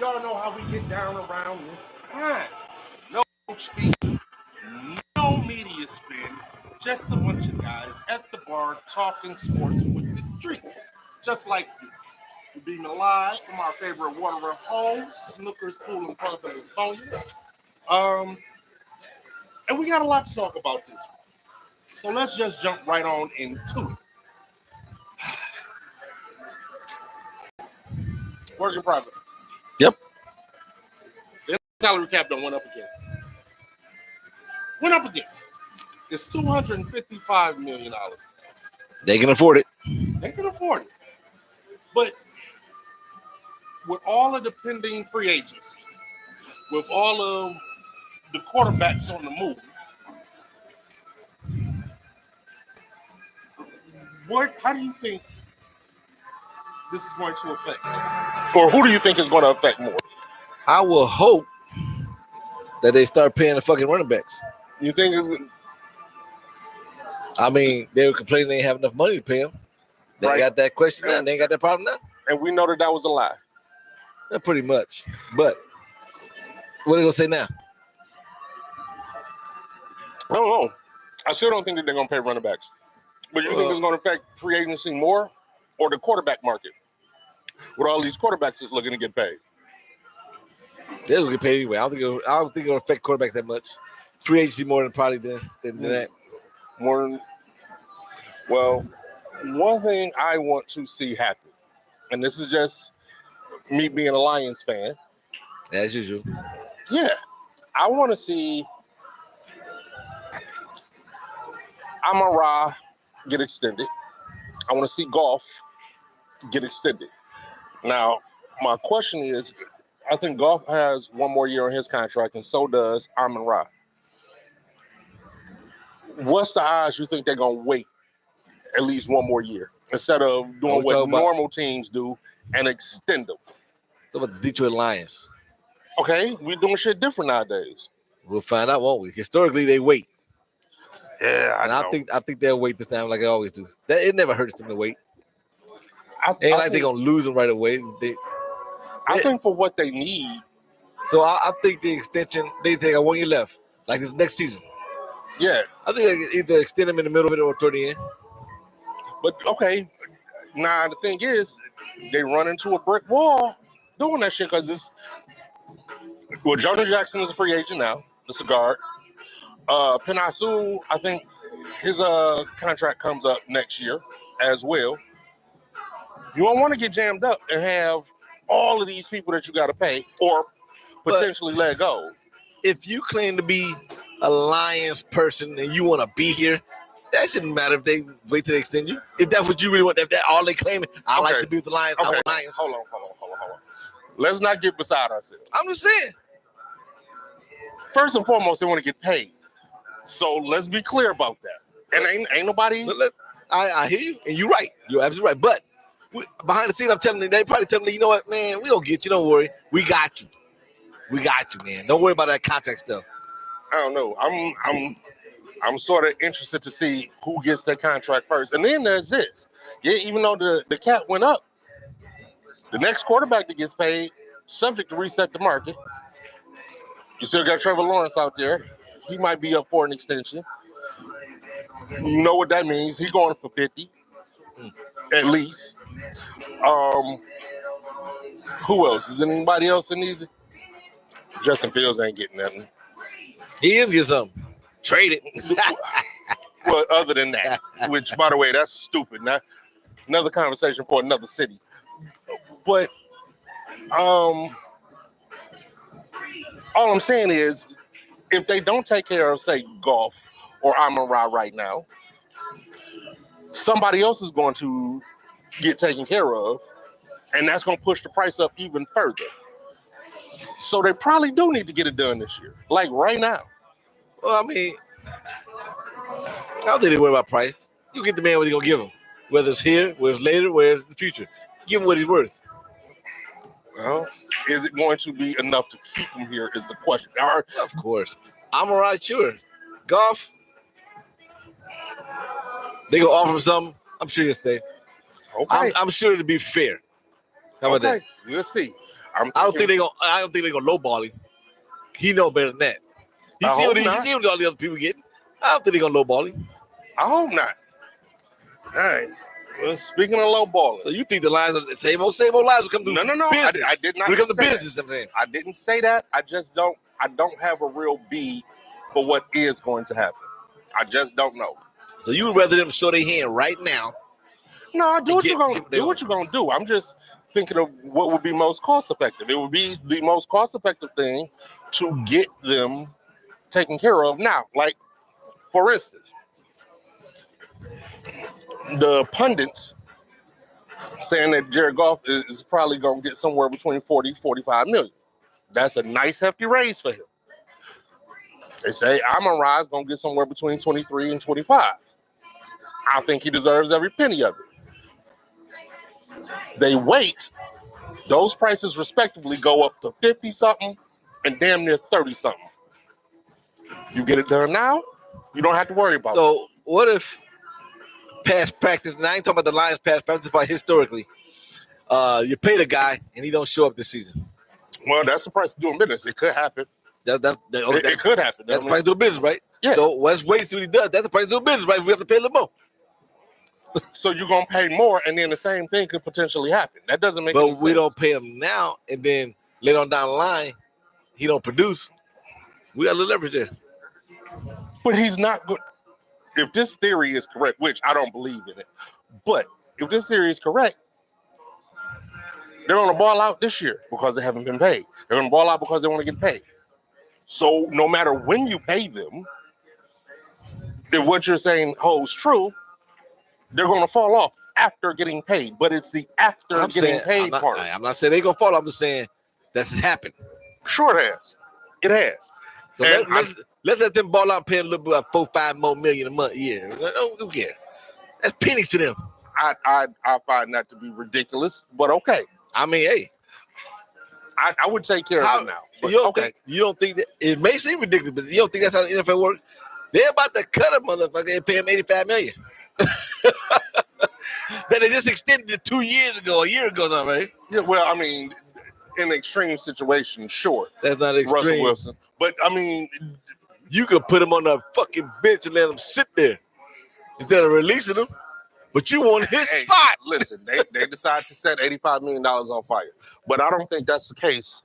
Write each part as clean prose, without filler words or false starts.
Y'all know how we get down around this time. No coach speak, no media spin, just a bunch of guys at the bar talking sports with the drinks. Just like you. We're being live from our favorite water hole, Snookers, Pool, and Pub in California. Um, and we got a lot to talk about this week. So let's just jump right on into it. Work in progress. Yep. The salary cap done went up again. Went up again. It's $255 million. They can afford it. They can afford it. But with all of the pending free agency, with all of the quarterbacks on the move, how do you think this is going to affect? Or who do you think is going to affect more? I will hope that they start paying the fucking running backs. You think it's... I mean, they were complaining they didn't have enough money to pay them. They Right. got that question now. They ain't got that problem now. And we know that was a lie. Yeah, pretty much. But what are they going to say now? I don't know. I still don't think that they're going to pay running backs. But you think it's going to affect free agency more or the quarterback market? With all these quarterbacks that's looking to get paid. They'll get paid anyway. I don't think it'll affect quarterbacks that much. Free agency more than probably than that. More than, well, one thing I want to see happen, and this is just me being a Lions fan. As usual. Yeah. I want to see Amon-Ra get extended. I want to see Goff get extended. Now, my question is, I think Goff has one more year on his contract, and so does Amon-Ra. What's the odds you think they're going to wait at least one more year instead of doing what normal teams do and extend them? It's about the Detroit Lions. Okay, we're doing shit different nowadays. We'll find out, won't we? Historically, they wait. Yeah, I think they'll wait this time like they always do. It never hurts them to wait. Ain't like they're gonna lose them right away. I think for what they need. So I think the extension, they got 1 year left, like this next season. Yeah. I think they either extend them in the middle of it or toward the end. But okay, now the thing is, they run into a brick wall doing that shit because Jonah Jackson is a free agent now. It's a guard. Penei Sewell, I think his contract comes up next year as well. You don't want to get jammed up and have all of these people that you got to pay or potentially let go. If you claim to be a Lions person and you want to be here, that shouldn't matter if they wait till they extend you. If that's what you really want, if that's all they claim, I like to be with the Lions. I want Lions. Hold on. Let's not get beside ourselves. I'm just saying. First and foremost, they want to get paid. So let's be clear about that. And ain't nobody. I hear you, and you're right. You're absolutely right. But behind the scenes, I'm telling you, they probably telling me, you know what, man, we gonna get you. Don't worry, we got you. We got you, man. Don't worry about that contract stuff. I don't know. I'm sort of interested to see who gets that contract first. And then there's this. Yeah, even though the cap went up, the next quarterback that gets paid, subject to reset the market. You still got Trevor Lawrence out there. He might be up for an extension. You know what that means. He's going for 50, at least. Who else? Is anybody else in these? Justin Fields ain't getting nothing. He is getting something. Trade it. Well, other than that, which, by the way, that's stupid. Now, another conversation for another city. But all I'm saying is, if they don't take care of, say, Goff or Amon-Ra right now, somebody else is going to get taken care of, and that's going to push the price up even further. So they probably do need to get it done this year, like right now. Well, I mean, I don't think they worry about price. You get the man what he's going to give him. Whether it's here, whether it's later, whether it's the future. Give him what he's worth. Well, is it going to be enough to keep him here is the question. Of course. I'm all right, sure. Goff, they going to offer him something. I'm sure he'll stay. Okay. I'm sure it'll be fair. How about that? We'll see. I don't think they're gonna lowball him. He know better than that. He see what all the other people getting. I don't think they're gonna lowball him. I hope not. All right. Well, speaking of lowballing, so you think the Lions are the same old Lions will come through? No. Business. I did not. When it comes to business, I'm saying. I didn't say that. I don't have a real B for what is going to happen. I just don't know. So you would rather them show their hand right now? No, do what you're gonna do. I'm just thinking of what would be most cost effective. It would be the most cost effective thing to get them taken care of now. Like, for instance, the pundits saying that Jared Goff is probably going to get somewhere between 40, 45 million. That's a nice hefty raise for him. They say Amon-Ra's going to get somewhere between 23 and 25. I think he deserves every penny of it. They wait. Those prices respectively go up to 50-something and damn near 30-something. You get it done now, you don't have to worry about it. So what if past practice, and I ain't talking about the Lions past practice, but historically, you pay the guy and he don't show up this season? Well, that's the price of doing business. It could happen. It could happen. That's the price of doing business, right? Yeah. So let's wait till he does. That's the price of doing business, right? We have to pay a little more. So you're going to pay more, and then the same thing could potentially happen. That doesn't make any sense. But we don't pay him now, and then later on down the line, he don't produce. We got a little leverage there. But he's not good. If this theory is correct, which I don't believe in it, but if this theory is correct, they're going to ball out this year because they haven't been paid. They're going to ball out because they want to get paid. So no matter when you pay them, if what you're saying holds true, they're going to fall off after getting paid. But it's the getting paid part. I'm not saying they're going to fall off. I'm just saying that's happened. Sure it has. It has. So let's let them ball out and pay a little bit, about $4-5 million a year. Who cares? That's pennies to them. I find that to be ridiculous, but okay. I mean, hey. I would take care of it now. But you don't think that it may seem ridiculous, but you don't think that's how the NFL works? They're about to cut a motherfucker and pay him $85 million. That they just extended it 2 years ago, a year ago now, right? Yeah, well, I mean, in extreme situations, sure. That's not extreme. Russell Wilson. But I mean, you could put him on the fucking bench and let him sit there instead of releasing him. But you want his spot. Listen, they decided to set $85 million on fire. But I don't think that's the case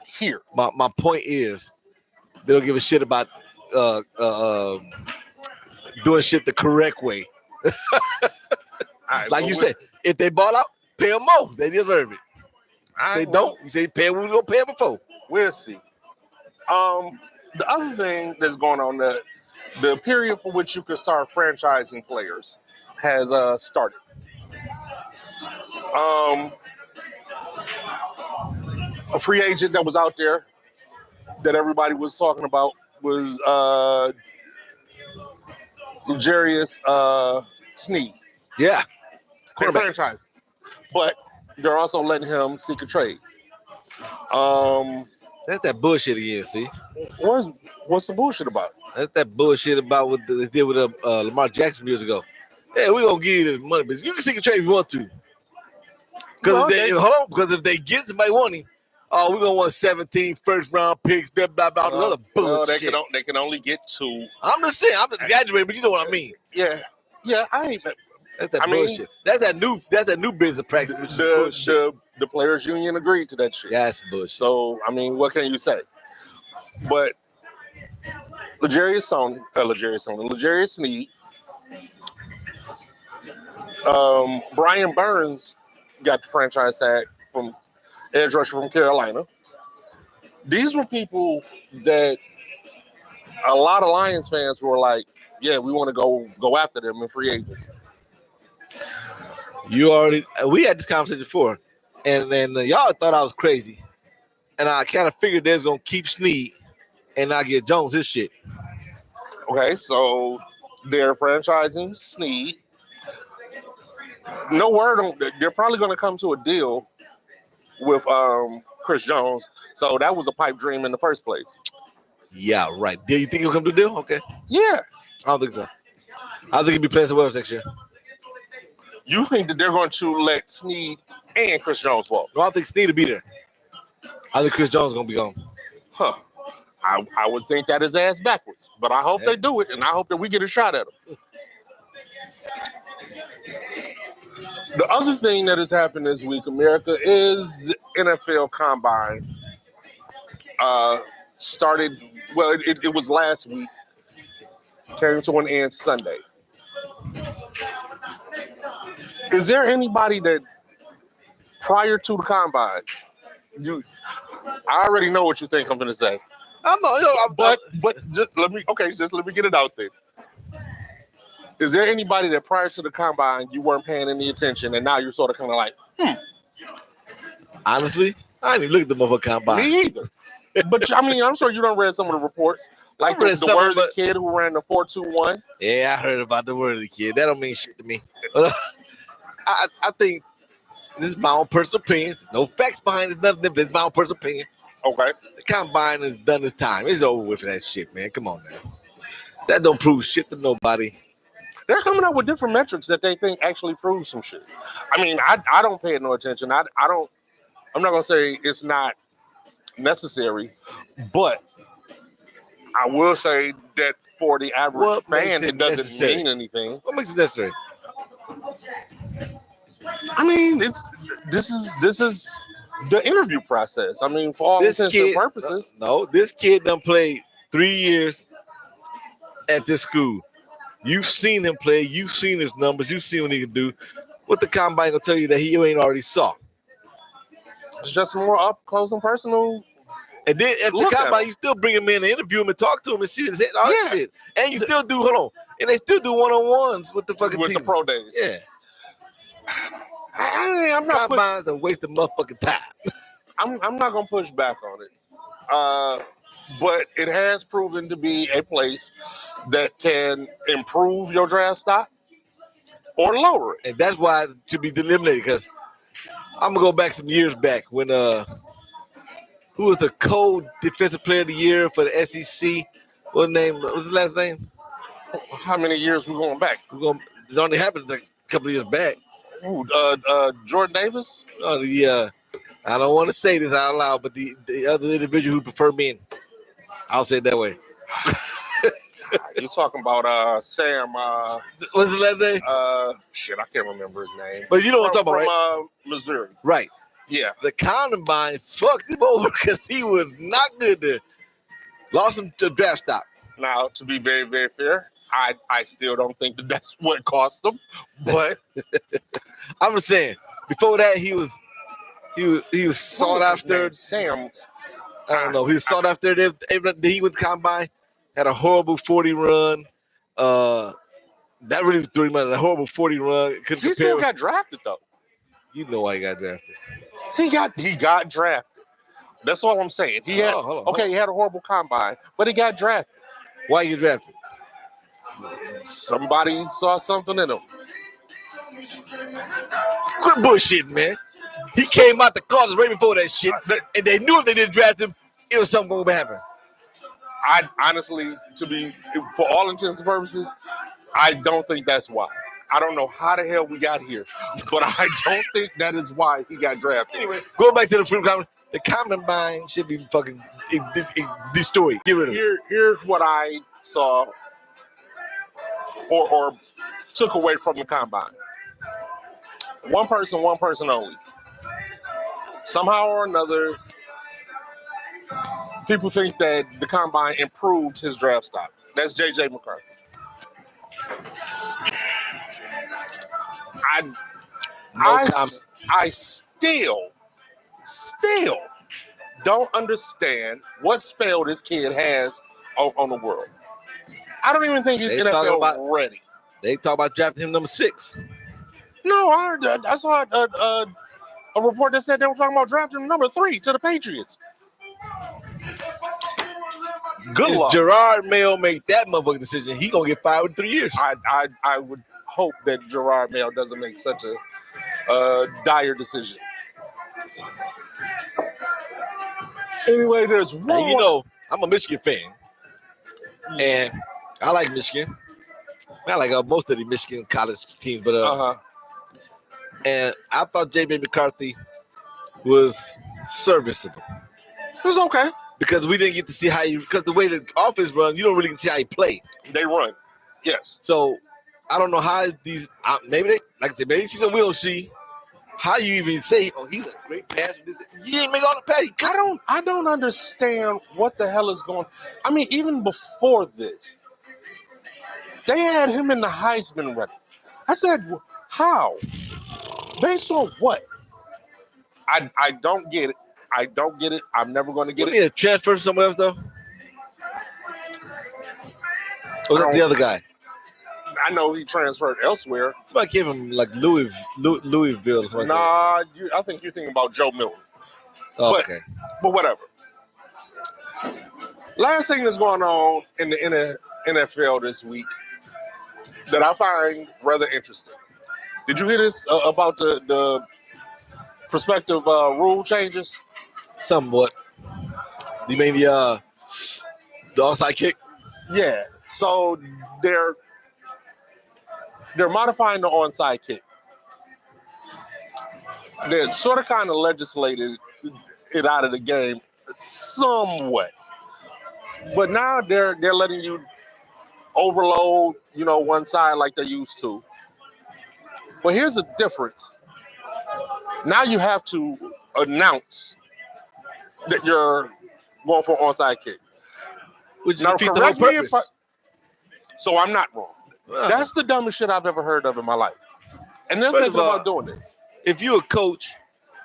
here. My point is, they don't give a shit about doing shit the correct way. Like you said, if they ball out, pay them more. They deserve it. They don't. You say pay them, we're going to pay them before. We'll see. The other thing that's going on, the period for which you can start franchising players has started. A free agent that was out there that everybody was talking about was L'Jarius Sneed. Yeah. They're franchising. But they're also letting him seek a trade. That's that bullshit again, see? What's the bullshit about? That's that bullshit about what they did with Lamar Jackson years ago. Yeah, we're going to give you the money, but you can seek a trade if you want to. Because if they get somebody wanting, we're going to want 17 first-round picks, blah, blah, blah, other bullshit. Well, they can only get 2. I'm just saying, I'm exaggerating, but you know what I mean. Yeah, I ain't. That's that bullshit. That's that new business practice, which is bullshit. The players' union agreed to that shit. That's bullshit. So, I mean, what can you say? But L'Jarius Sneed, Brian Burns got the franchise tag from edge rusher from Carolina. These were people that a lot of Lions fans were like, yeah, we want to go after them in free agents. We had this conversation before, and then y'all thought I was crazy, and I kind of figured they was gonna keep Sneed and not get Jones his shit. Okay, so they're franchising Sneed. No word on. They're probably gonna come to a deal with Chris Jones. So that was a pipe dream in the first place. Yeah, right. Do you think he'll come to a deal? Okay. Yeah. I don't think so. I think he'll be playing somewhere else next year. You think that they're going to let Sneed and Chris Jones walk? No, I think Sneed will be there. I think Chris Jones is gonna be gone. Huh. I would think that is ass backwards, but I hope they do it, and I hope that we get a shot at them. The other thing that has happened this week, America, is NFL Combine. Started, well, it was last week, came to an end Sunday. Is there anybody that prior to the Combine, I already know what you think I'm going to say. I'm not, but just let me get it out there. Is there anybody that prior to the Combine you weren't paying any attention, and now you're sort of kind of like, honestly, I didn't even look at the motherfucking Combine. Me either. But I mean, I'm sure you done read some of the reports, like the worthy kid who ran the 4.21. Yeah, I heard about the worthy kid. That don't mean shit to me. I think this is my own personal opinion. No facts behind it, nothing. But it's my own personal opinion. Okay. The Combine has done its time. It's over with for that shit, man. Come on now. That don't prove shit to nobody. They're coming up with different metrics that they think actually prove some shit. I mean, I don't pay no attention. I'm not gonna say it's not necessary, but I will say that for the average fan, it doesn't mean anything. What makes it necessary? I mean, this is the interview process. I mean, for all intents and purposes. No, this kid done played 3 years at this school. You've seen him play. You've seen his numbers. You've seen what he can do. What the Combine gonna tell you that he ain't already saw? It's just more up close and personal. And then at the Combine, you still bring him in and interview him and talk to him and see his head, all that shit. And you still do, and they still do one-on-ones with the fucking team. The pro days. Yeah. I'm not. Combines a waste of motherfucking time. I'm not gonna push back on it. But it has proven to be a place that can improve your draft stock or lower it. And that's why it should be eliminated, because I'm going to go back some years back when who was the co-defensive player of the year for the SEC? What was his last name? How many years we going back? It only happened like a couple of years back. Ooh, Jordan Davis? Oh, I don't want to say this out loud, but the other individual who preferred men. I'll say it that way. You're talking about Sam. What's his last name? Shit, I can't remember his name. But you know what I'm talking about, right? Missouri. Right. Yeah. The Combine fucked him over because he was not good there. Lost him to draft stock. Now, to be very, very fair, I still don't think that's what cost him. But I'm just saying, before that, he was sought after. Sam. I don't know. He was sought after. He went to Combine, had a horrible 40 run. That really threw him out. A horrible 40 run. He still got drafted though. You know why he got drafted. He got drafted. That's all I'm saying. He had he had a horrible Combine, but he got drafted. Why you drafted? Somebody saw something in him. Quit bullshitting, man. He came out the closet right before that shit, and they knew if they didn't draft him, it was something going to happen. I honestly, for all intents and purposes, I don't think that's why. I don't know how the hell we got here, but I don't think that is why he got drafted. Anyway, going back to the Freedom Combine, the Combine should be fucking destroyed. Get rid of it. Here's what I saw or took away from the Combine. One person only. Somehow or another, people think that the Combine improved his draft stock. That's J.J. McCarthy. I still don't understand what spell this kid has on the world. I don't even think he's NFL ready. They talk about drafting him number 6. No, I saw a report that said they were talking about drafting him number 3 to the Patriots. Good luck. Gerard Mayo make that motherfucking decision, he gonna get fired in 3 years. I would hope that Gerard Mayo doesn't make such a dire decision. Anyway, there's one. And you know, I'm a Michigan fan, and I like Michigan. I like most of the Michigan college teams, but and I thought J.B. McCarthy was serviceable. It was okay. Because we didn't get to see how you, because the way the offense runs, you don't really get to see how you play. They run. Yes. So I don't know how these, maybe they, like I said, maybe see some we don't see. How you even say, oh, he's a great passer? He didn't make all the passes. I don't understand what the hell is going. I mean, even before this, they had him in the Heisman running. I said, how? Based on what? I don't get it. I don't get it. I'm never going to get it. He a transfer somewhere else though. Or was that the other guy? I know he transferred elsewhere. Somebody gave him like Louisville or something. Nah, I think you're thinking about Joe Milton. Okay. But whatever. Last thing that's going on in the NFL this week that I find rather interesting. Did you hear this about the prospective rule changes? Somewhat. You mean the onside kick? Yeah. So they're modifying the onside kick. They're sort of kind of legislated it out of the game somewhat. But now they're letting you overload, one side like they used to. But here's the difference. Now you have to announce that you're going for an onside kick. Which now, defeats the whole purpose. So I'm not wrong. That's the dumbest shit I've ever heard of in my life. And they're thinking about doing this. If you're a coach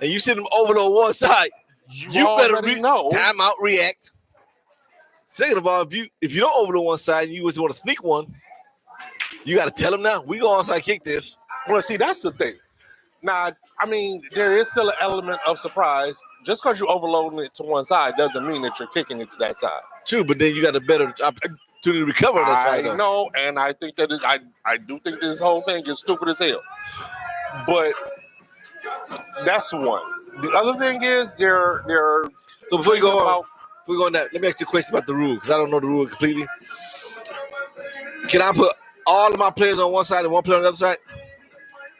and you see them overload one side, you better know. Time out, react. Second of all, if you don't overload one side and you just want to sneak one, you got to tell them now. We go onside kick this. Well, see, that's the thing. Now, I mean, there is still an element of surprise. Just because you're overloading it to one side doesn't mean that you're kicking it to that side. True, but then you got a better opportunity to recover on that side. I know, and I think that I do think this whole thing is stupid as hell. But that's one. The other thing is they're. So before we go on that, let me ask you a question about the rule because I don't know the rule completely. Can I put all of my players on one side and one player on the other side?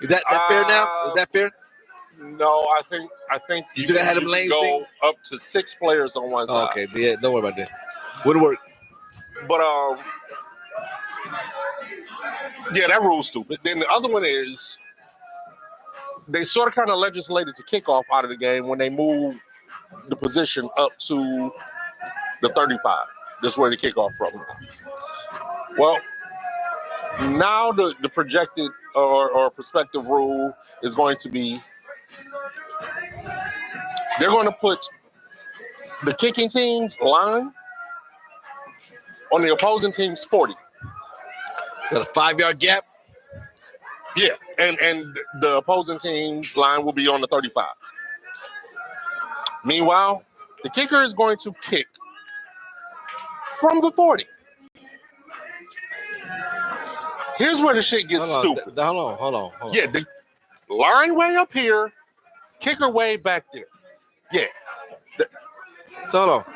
Is that fair now? Is that fair? No, I think you still have them lane go things? Up to 6 players on one side. Okay, yeah, don't worry about that. Wouldn't work. But yeah, that rule's stupid. Then the other one is they sort of kind of legislated the kickoff out of the game when they moved the position up to the 35. That's where the kickoff from. Well, now the projected or prospective rule is going to be they're going to put the kicking team's line on the opposing team's 40. It's got a 5-yard gap. Yeah, and the opposing team's line will be on the 35. Meanwhile, the kicker is going to kick from the 40. Here's where the shit gets stupid. Hold on. Yeah, the line way up here, kicker way back there. Yeah. So hold on.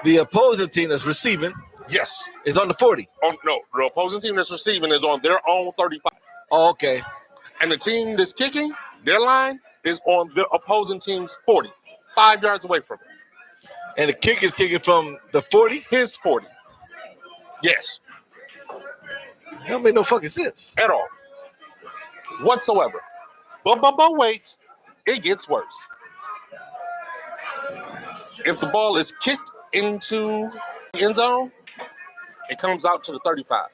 The opposing team that's receiving, yes, is on the 40. Oh no, the opposing team that's receiving is on their own 35. Oh, okay. And the team that's kicking, their line is on the opposing team's 40, 5 yards away from it. And the kick is kicking from the 40? His 40. Yes. That don't make no fucking sense. At all. Whatsoever. But wait, it gets worse. If the ball is kicked into the end zone, it comes out to the 35.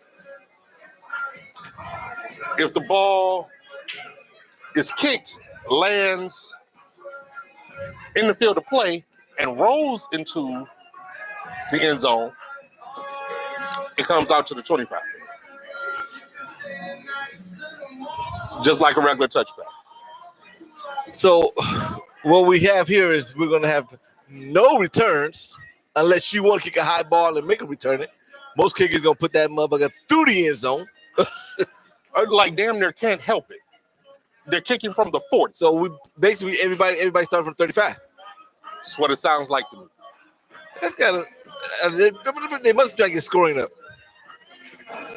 If the ball is kicked, lands in the field of play, and rolls into the end zone, it comes out to the 25. Just like a regular touchback. So what we have here is we're going to have no returns unless you want to kick a high ball and make a return it. Most kickers going to put that motherfucker through the end zone. Like damn near can't help it. They're kicking from the 40. So we basically everybody starts from 35. That's what it sounds like to me. That's kind of they must try to get scoring up.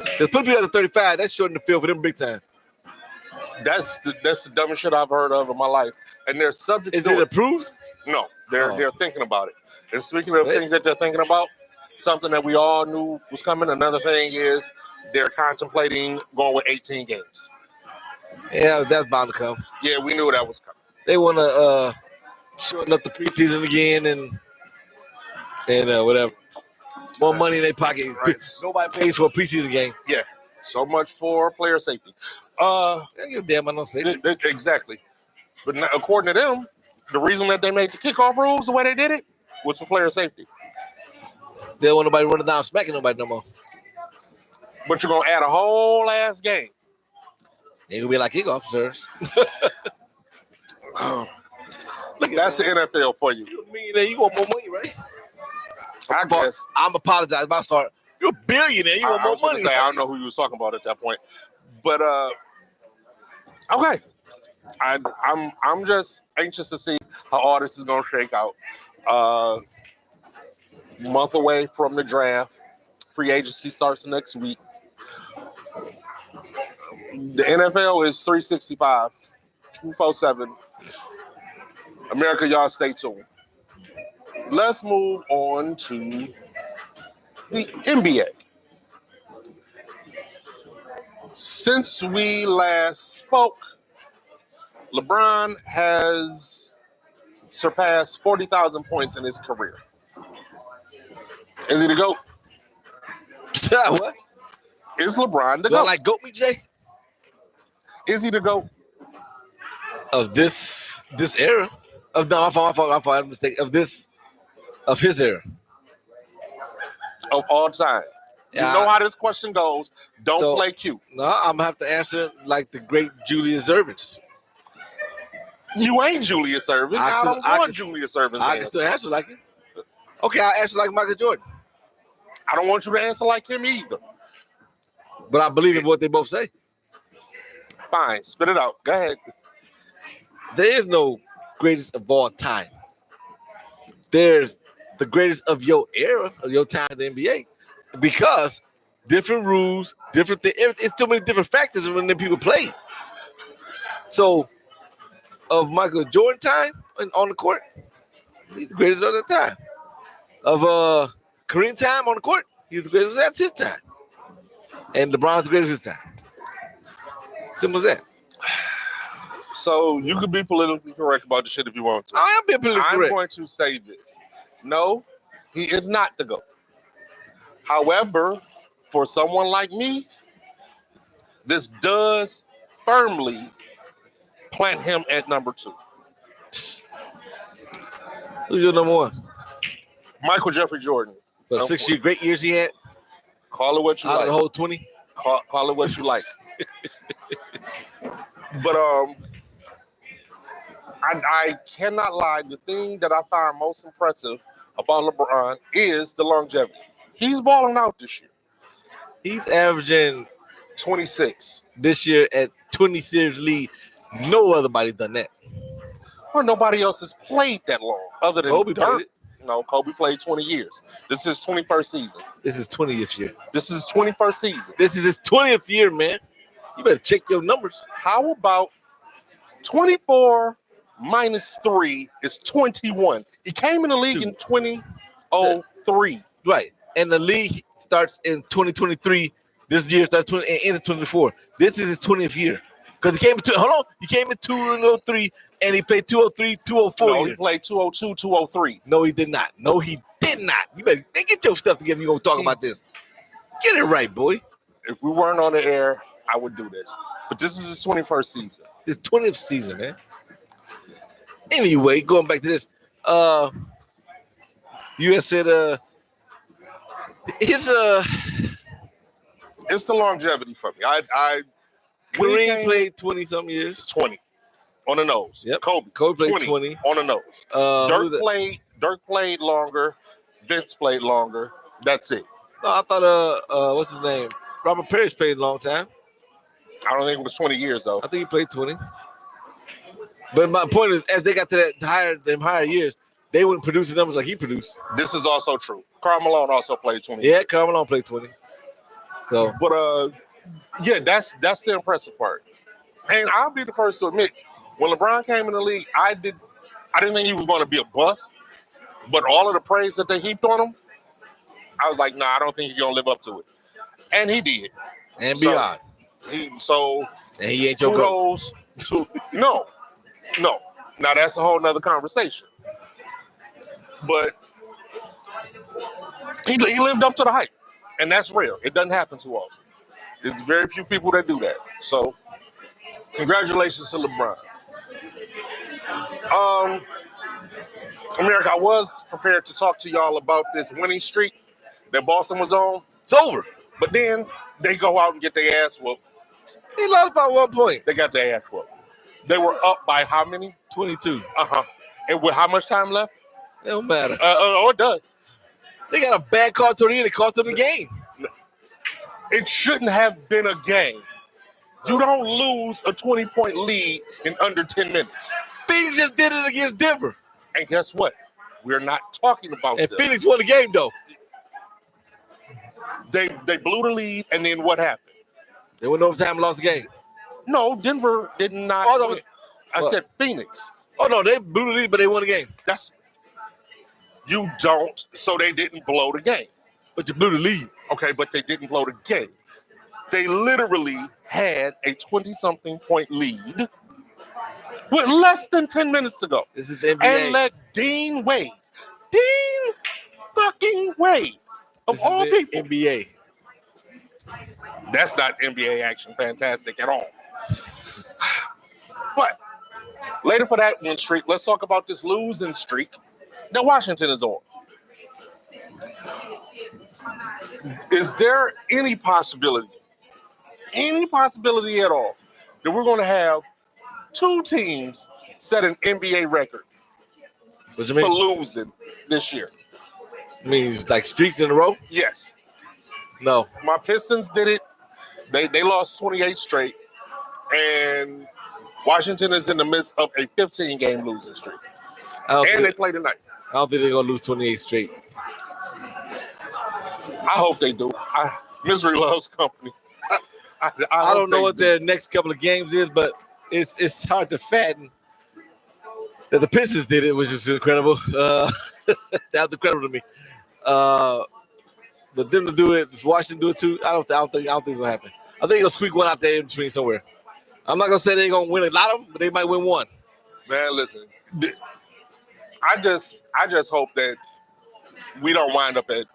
Because put people at the 35, that's shorting the field for them big time. That's the dumbest shit I've heard of in my life. And they're subject Is to it approved? No, they're thinking about it. And speaking of things that they're thinking about, something that we all knew was coming. Another thing is they're contemplating going with 18 games. Yeah, that's bound to come. Yeah, we knew that was coming. They want to shorten up the preseason again and whatever. More money in their pocket. Right. Nobody pays for a preseason game. Yeah, so much for player safety. I give a damn about no safety. Exactly. But now, according to them, the reason that they made the kickoff rules the way they did it was for player safety. They don't want nobody running down smacking nobody no more. But you're going to add a whole ass game. Ain't going to be like kickoff, sirs. That's the NFL for you. You want more money, right? I guess. I'm apologizing. My start. You're a billionaire. You want more money. I don't know who you was talking about at that point. But, okay. I'm just anxious to see how all this is going to shake out. Month away from the draft. Free agency starts next week. The NFL is 365, 247. America, y'all stay tuned. Let's move on to the NBA. Since we last spoke, LeBron has surpassed 40,000 points in his career. Is he the GOAT? What? Is LeBron the Do GOAT? I like goat meat, Jay? Is he the GOAT? Of this era? I'm mistaken. Of his era. Of all time. Yeah, you know how this question goes. Don't play cute. No, I'm going to have to answer like the great Julius Erving. You ain't Julius Erving. I don't want Julius Erving. I can still answer like him. Okay, I'll answer like Michael Jordan. I don't want you to answer like him either. But I believe in what they both say. Fine, spit it out. Go ahead. There is no greatest of all time. There's the greatest of your era, of your time in the NBA, because different rules, different things. It's too many different factors when the people played. So, of Michael Jordan time on the court, he's the greatest of the time. Of Kareem time on the court, he's the greatest. That's his time. And LeBron's the greatest of his time. Simple as that. So you could be politically correct about the shit if you want to. I am being politically correct. I'm going to say this. No, he is not the GOAT. However, for someone like me, this does firmly plant him at number 2. Who's your number 1? Michael Jeffrey Jordan. For the 6 year great years he had? Call it what you like. Out of the whole 20? Call it what you like. But I cannot lie. The thing that I find most impressive about LeBron is the longevity. He's balling out this year. He's averaging 26 this year at 20 series lead. No other body done that. Well, nobody else has played that long other than Kobe Dirk. played it. No, Kobe played 20 years. This is his 21st season. This is 20th year. This is his 21st season. This is his 20th year, man. You better check your numbers. How about 24 minus 3 is 21? He came in the league in 2003. Right. And the league starts in 2023. This year starts 20 and ends in 24. This is his 20th year. Because he came in 2003 and he played 203, 204. No, he played 202, 203. No, he did not. You better get your stuff together. You're going to talk about this. Get it right, boy. If we weren't on the air, I would do this. But this is his 21st season. His 20th season, man. Anyway, going back to this. You had said it's the longevity for me. Kareem played 20-something years. 20 on the nose. Yep. Kobe played 20 on the nose. Dirk played longer. Vince played longer. That's it. No, I thought what's his name? Robert Parrish played a long time. I don't think it was 20 years though. I think he played 20. But my point is, as they got to that higher years, they wouldn't produce the numbers like he produced. This is also true. Karl Malone also played 20. Yeah, Karl Malone played 20. So, but yeah, that's the impressive part. And I'll be the first to admit, when LeBron came in the league, I didn't think he was going to be a bust, but all of the praise that they heaped on him, I was like, nah, I don't think he's going to live up to it. And he did. And So, beyond. And he ain't your kudos to no. Now that's a whole nother conversation. But he lived up to the hype, and that's rare. It doesn't happen too often. There's very few people that do that. So, congratulations to LeBron. America, I was prepared to talk to y'all about this winning streak that Boston was on. It's over. But then they go out and get their ass whooped. They lost by 1 point. They got their ass whooped. They were up by how many? 22. And with how much time left? It don't matter. It does. They got a bad call toward the end. It cost them the game. It shouldn't have been a game. You don't lose a 20-point lead in under 10 minutes. Phoenix just did it against Denver. And guess what? We're not talking about and them. Phoenix won the game, though. They blew the lead, and then what happened? They went overtime and lost the game. No, Denver did not. I said Phoenix. Oh, no, they blew the lead, but they won the game. You don't, so they didn't blow the game. But you blew the lead. Okay, but they didn't blow the game. They literally had a 20-something point lead with less than 10 minutes to go. This is the NBA. And let Dean fucking Wade, of all people. NBA. That's not NBA action fantastic at all. But later for that win streak, let's talk about this losing streak that Washington is on. Is there any possibility at all, that we're going to have two teams set an NBA record What you mean? for losing this year? I mean, like streaks in a row? Yes. No. My Pistons did it. They lost 28 straight, and Washington is in the midst of a 15-game losing streak. And they play tonight. I don't think they're going to lose 28 straight. I hope they do. Misery loves company. I don't know what their next couple of games is, but it's hard to fathom that the Pistons did it, which is incredible. That was incredible to me. But them to do it, Washington do it too. I don't think it's gonna happen. I think they'll squeak one out there in between somewhere. I'm not gonna say they're gonna win a lot of them, but they might win one. Man, listen. I just hope that we don't wind up at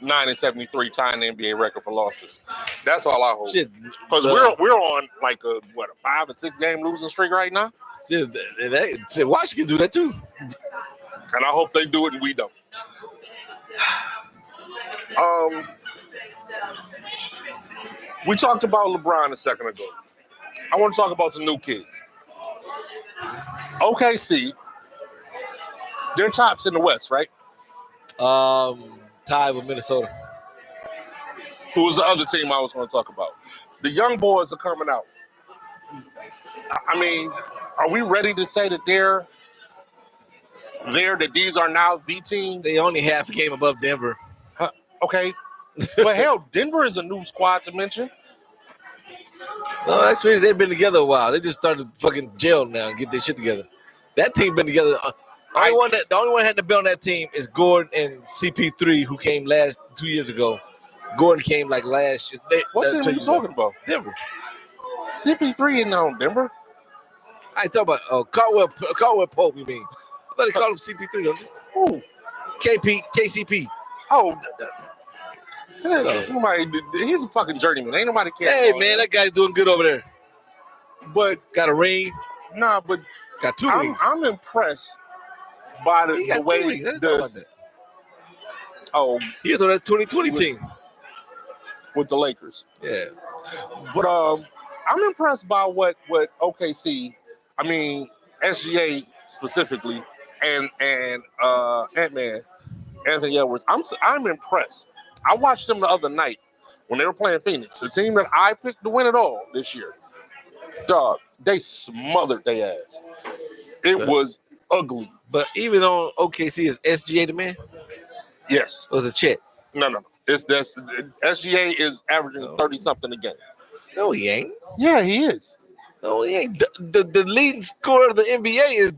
9-73 tying the NBA record for losses. That's all I hope. Because we're on like a 5 or 6 game losing streak right now. Washington can do that too. And I hope they do it and we don't. We talked about LeBron a second ago. I want to talk about the new kids. OKC, they're tops in the West, right? Tied with Minnesota. Who was the other team I was going to talk about? The young boys are coming out. I mean, are we ready to say that that these are now the team? They only half a game above Denver. Okay. But hell, Denver is a new squad to mention. No, actually, they've been together a while. They just started fucking jail now and get their shit together. That team been together. The only one had to be on that team is Gordon and CP3, who came 2 years ago. Gordon came like last year. What team are you talking about? Denver. CP3 isn't on Denver. I ain't talking about Caldwell Pope, you mean? I thought they called him CP3, don't they? Who? KCP. Oh, he's a fucking journeyman. Ain't nobody care. Hey, man, that guy's doing good over there. But got a ring. Nah, but got 2 rings. I'm impressed by the way this. Oh, he's on that 2020 team with the Lakers. Yeah, but I'm impressed by what OKC. I mean, SGA specifically, and Ant-Man, Anthony Edwards. I'm impressed. I watched them the other night when they were playing Phoenix, the team that I picked to win it all this year. Dog, they smothered their ass. It was ugly. But even on OKC, is SGA the man? Yes. Or was it Chet? No. SGA is averaging 30-something a game. No, he ain't. Yeah, he is. No, he ain't. The leading scorer of the NBA is.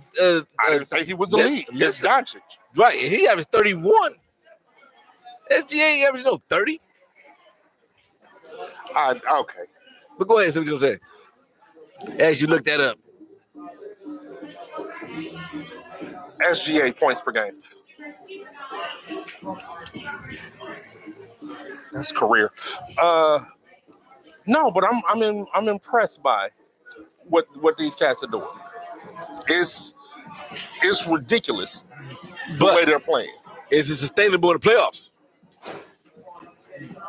I didn't say he was the lead. It's Doncic. Right, and he averaged 31. SGA ain't averaging no 30. Okay. But go ahead, see what you're going to say. As you look that up. SGA points per game. That's career. No, but I'm impressed by what these cats are doing. It's ridiculous the way they're playing. Is it sustainable in the playoffs?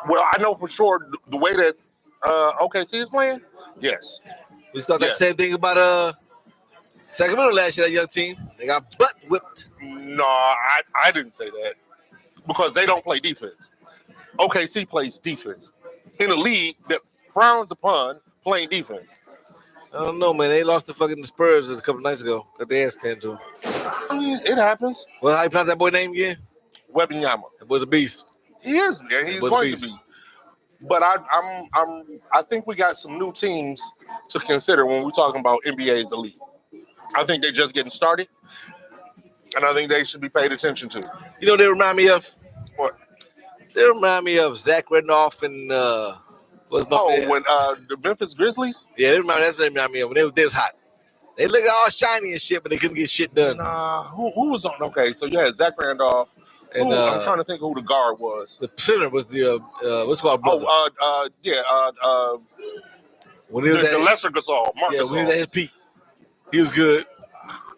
Well, I know for sure the way that OKC is playing. Yes. We thought that same thing about Sacramento last year. That young team, they got butt whipped. No, I didn't say that because they don't play defense. OKC plays defense in a league that frowns upon playing defense. I don't know, man. They lost to fucking Spurs a couple of nights ago. Got their ass handed to them. I mean, it happens. Well, how you pronounce that boy name again? Wembanyama. That boy's a beast. He is, man. He's going to be. But I think we got some new teams to consider when we're talking about NBA's elite. I think they're just getting started, and I think they should be paid attention to. You know what they remind me of? What? They remind me of Zach Rednoff and when the Memphis Grizzlies? Yeah, that's what they remind me of. When they was hot. They look all shiny and shit, but they couldn't get shit done. Nah, who was on? Okay, so you had Zach Randolph. And I'm trying to think of who the guard was. The center was the what's called brother. When he was the Lesser Gasol, Mark Gasol. When he was at his peak, he was good.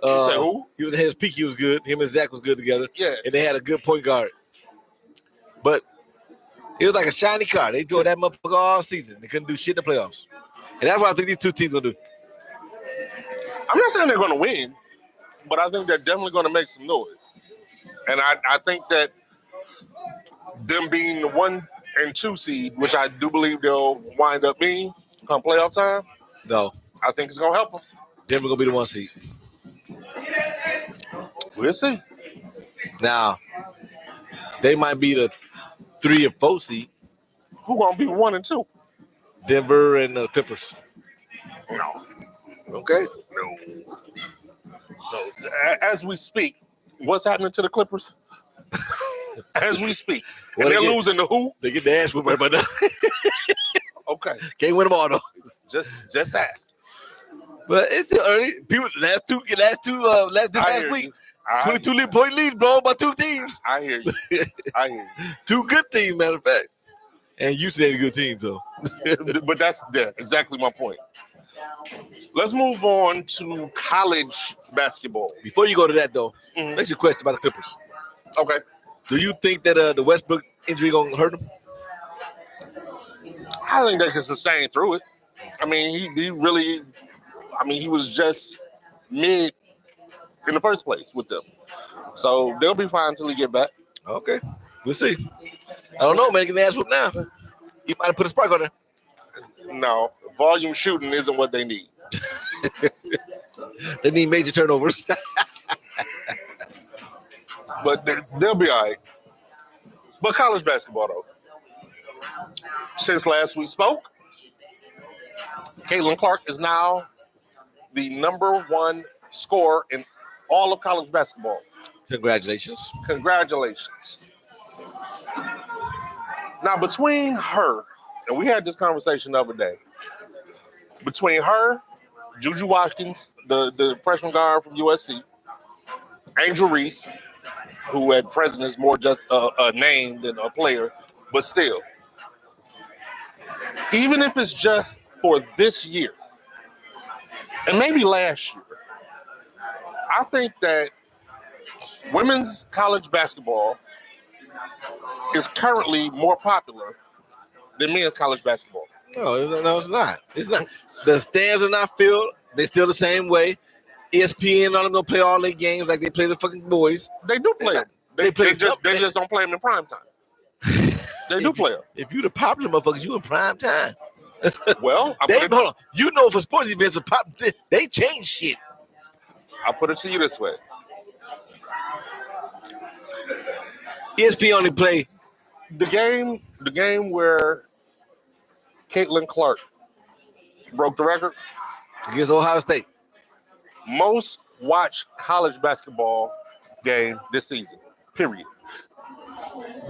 You said who? He was at his peak. He was good. Him and Zach was good together. Yeah, and they had a good point guard. But it was like a shiny car. They drove that motherfucker all season. They couldn't do shit in the playoffs, and that's what I think these two teams gonna do. I'm not saying they're gonna win, but I think they're definitely gonna make some noise. And I think that them being the 1 and 2 seed, which I do believe they'll wind up being come playoff time. No, I think it's gonna help them. Denver gonna be the 1 seed. We'll see. Now, they might be the 3 and 4 seed. Who gonna be 1 and 2? Denver and the Clippers. No. Okay. No. As we speak, what's happening to the Clippers? As we speak. And they're losing to who? They get the ass whooped right by now. Okay. Can't win them all though. Just ask. But it's still early. People last week. 22-point lead blown by 2 teams. I hear you. 2 good teams, matter of fact. And Houston ain't a good team though. But that's exactly my point. Let's move on to college basketball. Before you go to that though, Next your question about the Clippers. Okay. Do you think that the Westbrook injury gonna hurt him? I think they can sustain through it. I mean, he was just mid in the first place with them. So they'll be fine until he get back. Okay. We'll see. I don't know, man. Get the ass whooped now. You might have put a spark on there. No. Volume shooting isn't what they need. They need major turnovers. But they'll be all right. But college basketball, though. Since last we spoke, Caitlin Clark is now the number 1 scorer in all of college basketball. Congratulations. Now, between her, and we had this conversation the other day, between her, Juju Watkins, the freshman guard from USC, Angel Reese, who at present is more just a name than a player, but still, even if it's just for this year, and maybe last year, I think that women's college basketball is currently more popular than men's college basketball. No, it's not. It's not. The stands are not filled. They're still the same way. ESPN on them gonna play all their games like they play the fucking boys. They do play them. They just don't play them in prime time. They do play them. If you the popular motherfuckers, you in prime time. Well, hold on. You know, for sports events, they change shit. I'll put it to you this way. ESPN only play the game where Caitlin Clark broke the record. against Ohio State. Most watched college basketball game this season. Period.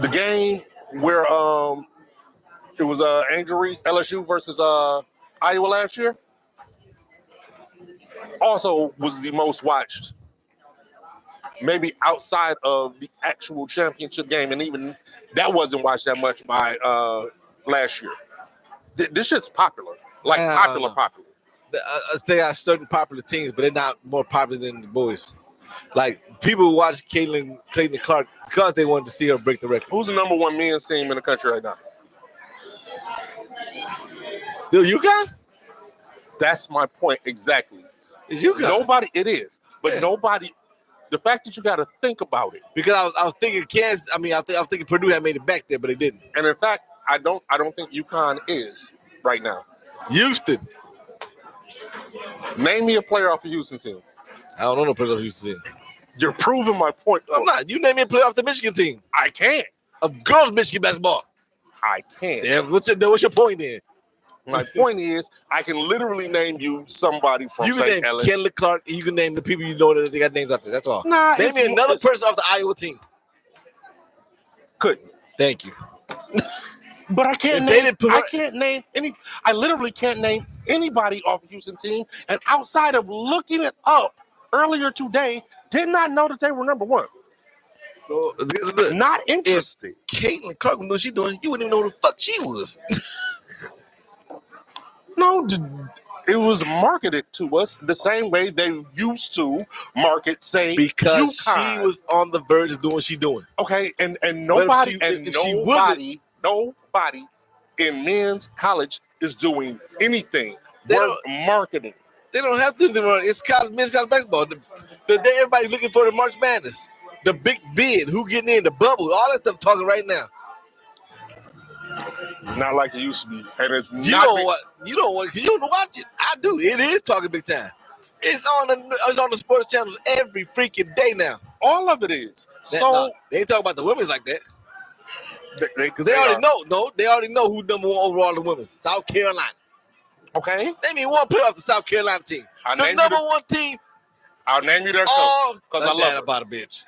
The game where it was Angel Reese LSU versus Iowa last year also was the most watched. Maybe outside of the actual championship game, and even that wasn't watched that much by last year. This shit's popular, like popular. They have certain popular teams, but they're not more popular than the boys. Like people watch Caitlin Clark because they wanted to see her break the record. Who's the number one men's team in the country right now? Still UConn? That's my point exactly. It's UConn. Nobody. It is, but nobody. The fact that you got to think about it. Because I was thinking Kansas. I mean, I was thinking Purdue had made it back there, but they didn't. And in fact, I don't think UConn is right now. Houston. Name me a player off the Houston team. I don't know no player off the Houston team. You're proving my point. I'm not. You name me a player off the Michigan team. I can't. Of girls Michigan basketball. I can't. Yeah, what's your point then? My point is, I can literally name you somebody from you can St. name Helens. Kelly Clark, and you can name the people you know that they got names out there. That's all. Nah, name me another person off the Iowa team. Couldn't. Thank you. But I can't name any. I literally can't name anybody off the Houston team. And outside of looking it up earlier today, did not know that they were number one. So not interested. Caitlin Clark knew what she doing. You wouldn't even know who the fuck she was. No, it was marketed to us the same way they used to market, say, because UConn. She was on the verge of doing what she doing. Okay, and nobody in men's college is doing anything worth marketing. They don't have to do it. It's men's college basketball. Everybody's looking for the March Madness, the big bid, who getting in, the bubble, all that stuff talking right now. Not like it used to be, and it's you don't watch it. I do. It is talking big time. It's on the sports channels every freaking day now. All of it is. They ain't talking about the women's like that. Because they already know. No, they already know who number one overall in the women's. South Carolina. Okay. Name me one player off the South Carolina team. The number one team. I'll name you their coach because I love about a bitch.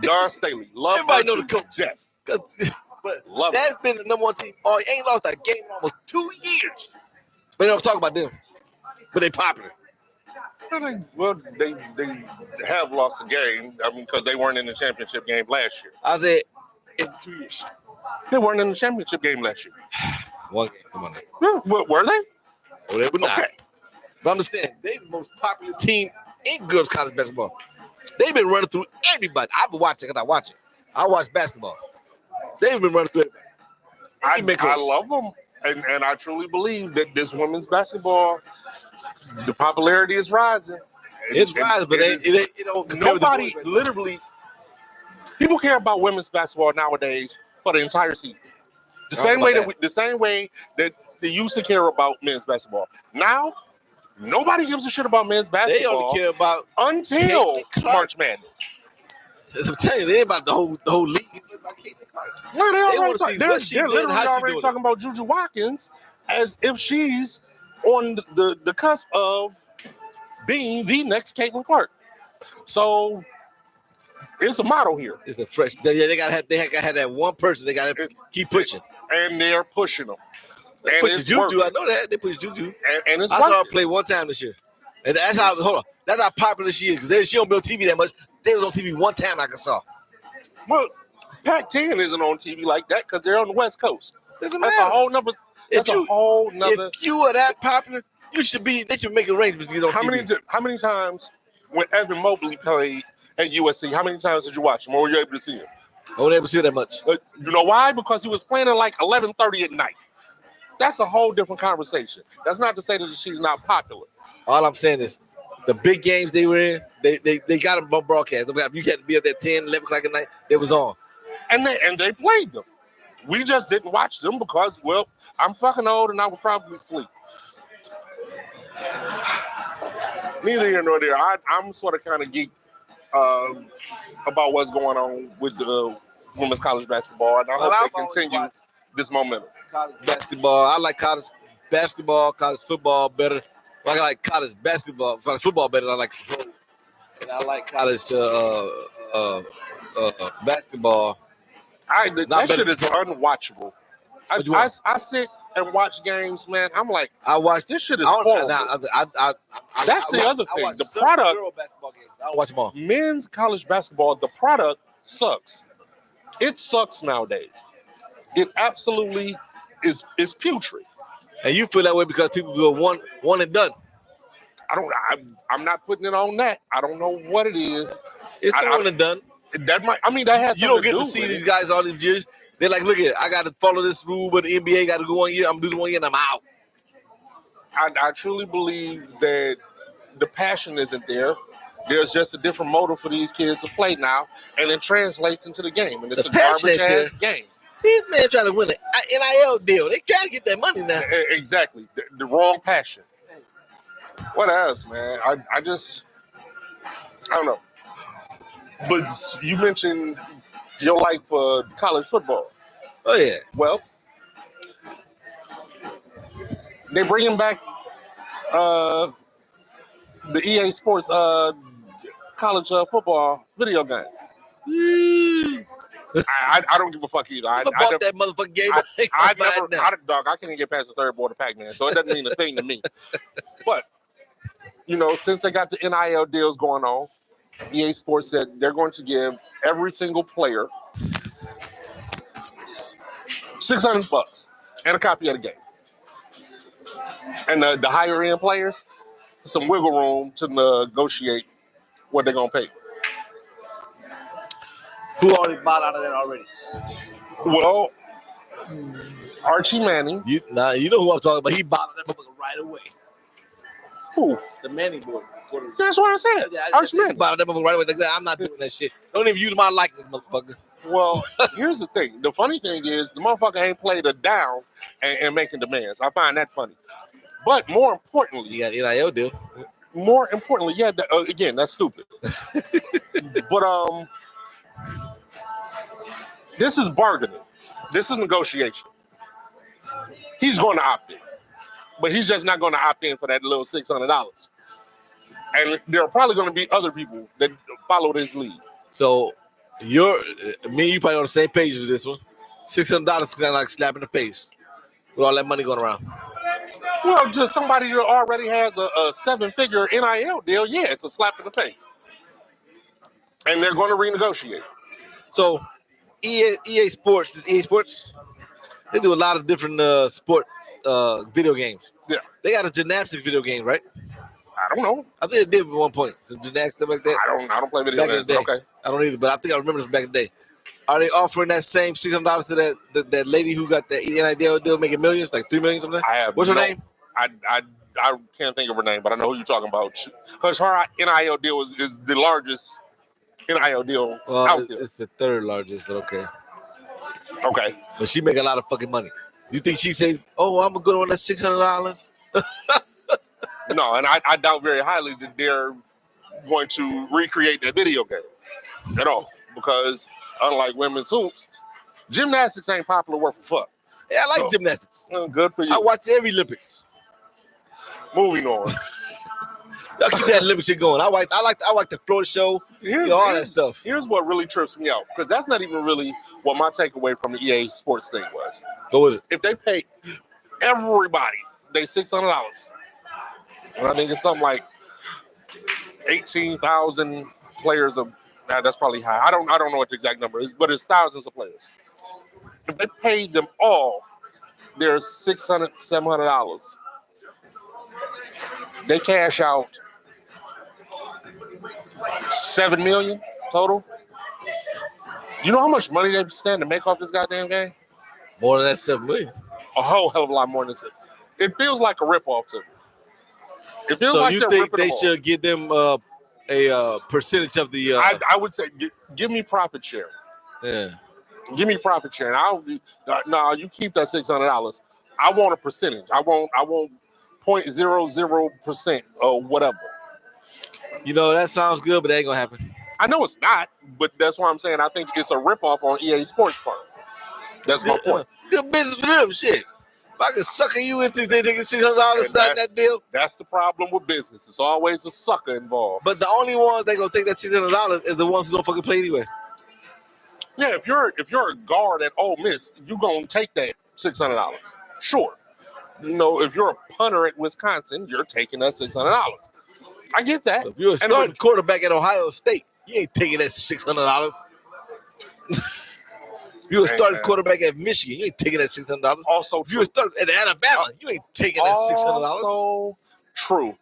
Don Staley. Love everybody know the coach. Jeff. But that's been the number one team. Oh, he ain't lost a game in almost 2 years. We don't talk about them, but they popular. Well, they have lost a game. I mean, because they weren't in the championship game last year. I said in 2 years. They weren't in the championship game last year. One game. Come on. Were they? Well, they were not. Okay. But I'm just saying, they're the most popular team in girls college basketball. They've been running through everybody. I've been watching because I watch it. I watch basketball. They've been running through everybody. I love them. And I truly believe that this women's basketball, the popularity is rising. It's rising, but it don't. Nobody, literally, people care about women's basketball nowadays for the entire season. The same way that they used to care about men's basketball. Now, nobody gives a shit about men's basketball. They only care about until March Madness. I'm telling you, they ain't about the whole league. No, they're literally already talking about Juju Watkins as if she's on the cusp of being the next Caitlin Clark. So it's a model here. It's a fresh. They gotta have that one person. They gotta keep pushing, and they're pushing them. They push Juju. I know that they push Juju. And it's I saw her play one time this year, and that's how. Hold on, that's how popular she is because she don't be on TV that much. They was on TV one time like I saw. Well, Pac-10 isn't on TV like that because they're on the West Coast. That's a whole nother. If you are that popular, you should be. They should make arrangements to get on TV. How many times when Evan Mobley played at USC? How many times did you watch him, or were you able to see him? I wasn't able to see that much. You know why? Because he was playing at like 11:30 at night. That's a whole different conversation. That's not to say that she's not popular. All I'm saying is, the big games they were in, they got them on broadcast. You had to be up there 10, 11 o'clock at night. They was on. And they played them. We just didn't watch them because, well, I'm fucking old and I would probably sleep. Neither here nor there. I'm sort of kind of geek about what's going on with the women's college basketball, and I hope they continue this momentum. College basketball. I like college basketball, college football better I like college basketball, college football better than I like pro. And I like college basketball. Not That better shit than is pro. unwatchable. What you want? I sit and watch games, man. I'm like, I watch this shit is horrible. That's the other I thing. watch The some product, girl basketball games. I don't watch them all. men's college basketball, the product sucks. It sucks nowadays. It absolutely is putrid. And you feel that way because people do one and done. I'm not putting it on that. I don't know what it is. It's the one and done. That has You something don't get to to do see with these it. guys all these years. They're like, look at, I got to follow this rule, but the NBA got to go 1 year. I'm doing 1 year and I'm out. I truly believe that the passion isn't there. There's just a different motive for these kids to play now, and it translates into the game. And it's The a passion garbage ain't ass game. These men trying to win an NIL deal. They trying to get that money now. Exactly. The wrong passion. What else, man? I don't know. But you mentioned your life for college football. Oh, yeah. Well, they bringing back the EA Sports college football video game. I don't give a fuck either. I bought that motherfucking game. Dog, I can't even get past the third board of Pac-Man, so it doesn't mean a thing to me. But, since they got the NIL deals going on, EA Sports said they're going to give every single player $600 and a copy of the game. And the higher end players, some wiggle room to negotiate what they're going to pay. Who already bought out of that already? Well, Archie Manning. You know who I'm talking about. He bought that motherfucker right away. Who? The Manning boy. That's what I said. Archie Manning. Bought that motherfucker right away. I'm not doing that shit. Don't even use my likeness, motherfucker. Well, here's the thing. The funny thing is the motherfucker ain't played a down and making demands. I find that funny. But more importantly, you got NIL deal. More importantly, yeah. Again, that's stupid. But this is bargaining. This is negotiation. He's going to opt in, but he's just not going to opt in for that little $600. And there are probably going to be other people that follow his lead. So me and you probably on the same page with this one. $600 is like slap in the face with all that money going around. Well, to somebody who already has a 7-figure NIL deal, yeah, it's a slap in the face. And they're going to renegotiate. So EA Sports, they do a lot of different sport video games. Yeah. They got a gymnastics video game, right? I don't know. I think they did at one point. Some gymnastics, stuff like that. I don't play video games. Okay. I don't either, but I think I remember this back in the day. Are they offering that same $600 to that lady who got that NIL deal making millions, like $3 million something? What's her name? I can't think of her name, but I know who you're talking about. Because her NIL deal is the largest NIL deal out there. It's the third largest, but okay. Okay. But she make a lot of fucking money. You think she say, "Oh, I'm gonna go on that $600"? No, and I doubt very highly that they're going to recreate that video game at all. Because unlike women's hoops, gymnastics ain't popular worth a fuck. Yeah, I like gymnastics. Good for you. I watch every Olympics. Moving on. Y'all keep that Olympic shit going. I like the floor show, all that stuff. Here's what really trips me out, because that's not even really what my takeaway from the EA Sports thing was. What was it? If they pay everybody they $600, and I think it's something like 18,000 players of. Now that's probably high. I don't know what the exact number is, but it's thousands of players. If they paid them all, there's $600, $700. They cash out $7 million total. You know how much money they stand to make off this goddamn game? More than that $7 million. A whole hell of a lot more than that. It feels like a ripoff to me. It feels like you think they should give them a percentage of the? I would say give me profit share. Yeah. Give me profit share. No, you keep that $600. I want a percentage. I want 0.00% or whatever. You know, that sounds good, but that ain't gonna happen. I know it's not, but that's why I'm saying I think it's a ripoff on EA Sports part. That's my point. Good business for them, shit. I can sucker you into taking $600 signing that deal. That's the problem with business. It's always a sucker involved. But the only ones that gonna take that $600 is the ones who don't fucking play anyway. Yeah, if you're a guard at Ole Miss, you gonna take that $600. Sure. You know, if you're a punter at Wisconsin, you're taking that $600. I get that. So if you're a starting quarterback at Ohio State, you ain't taking that $600. You're a starting quarterback at Michigan, you ain't taking that $600. Also, if you're a starting at Alabama, you ain't taking that $600. Also true.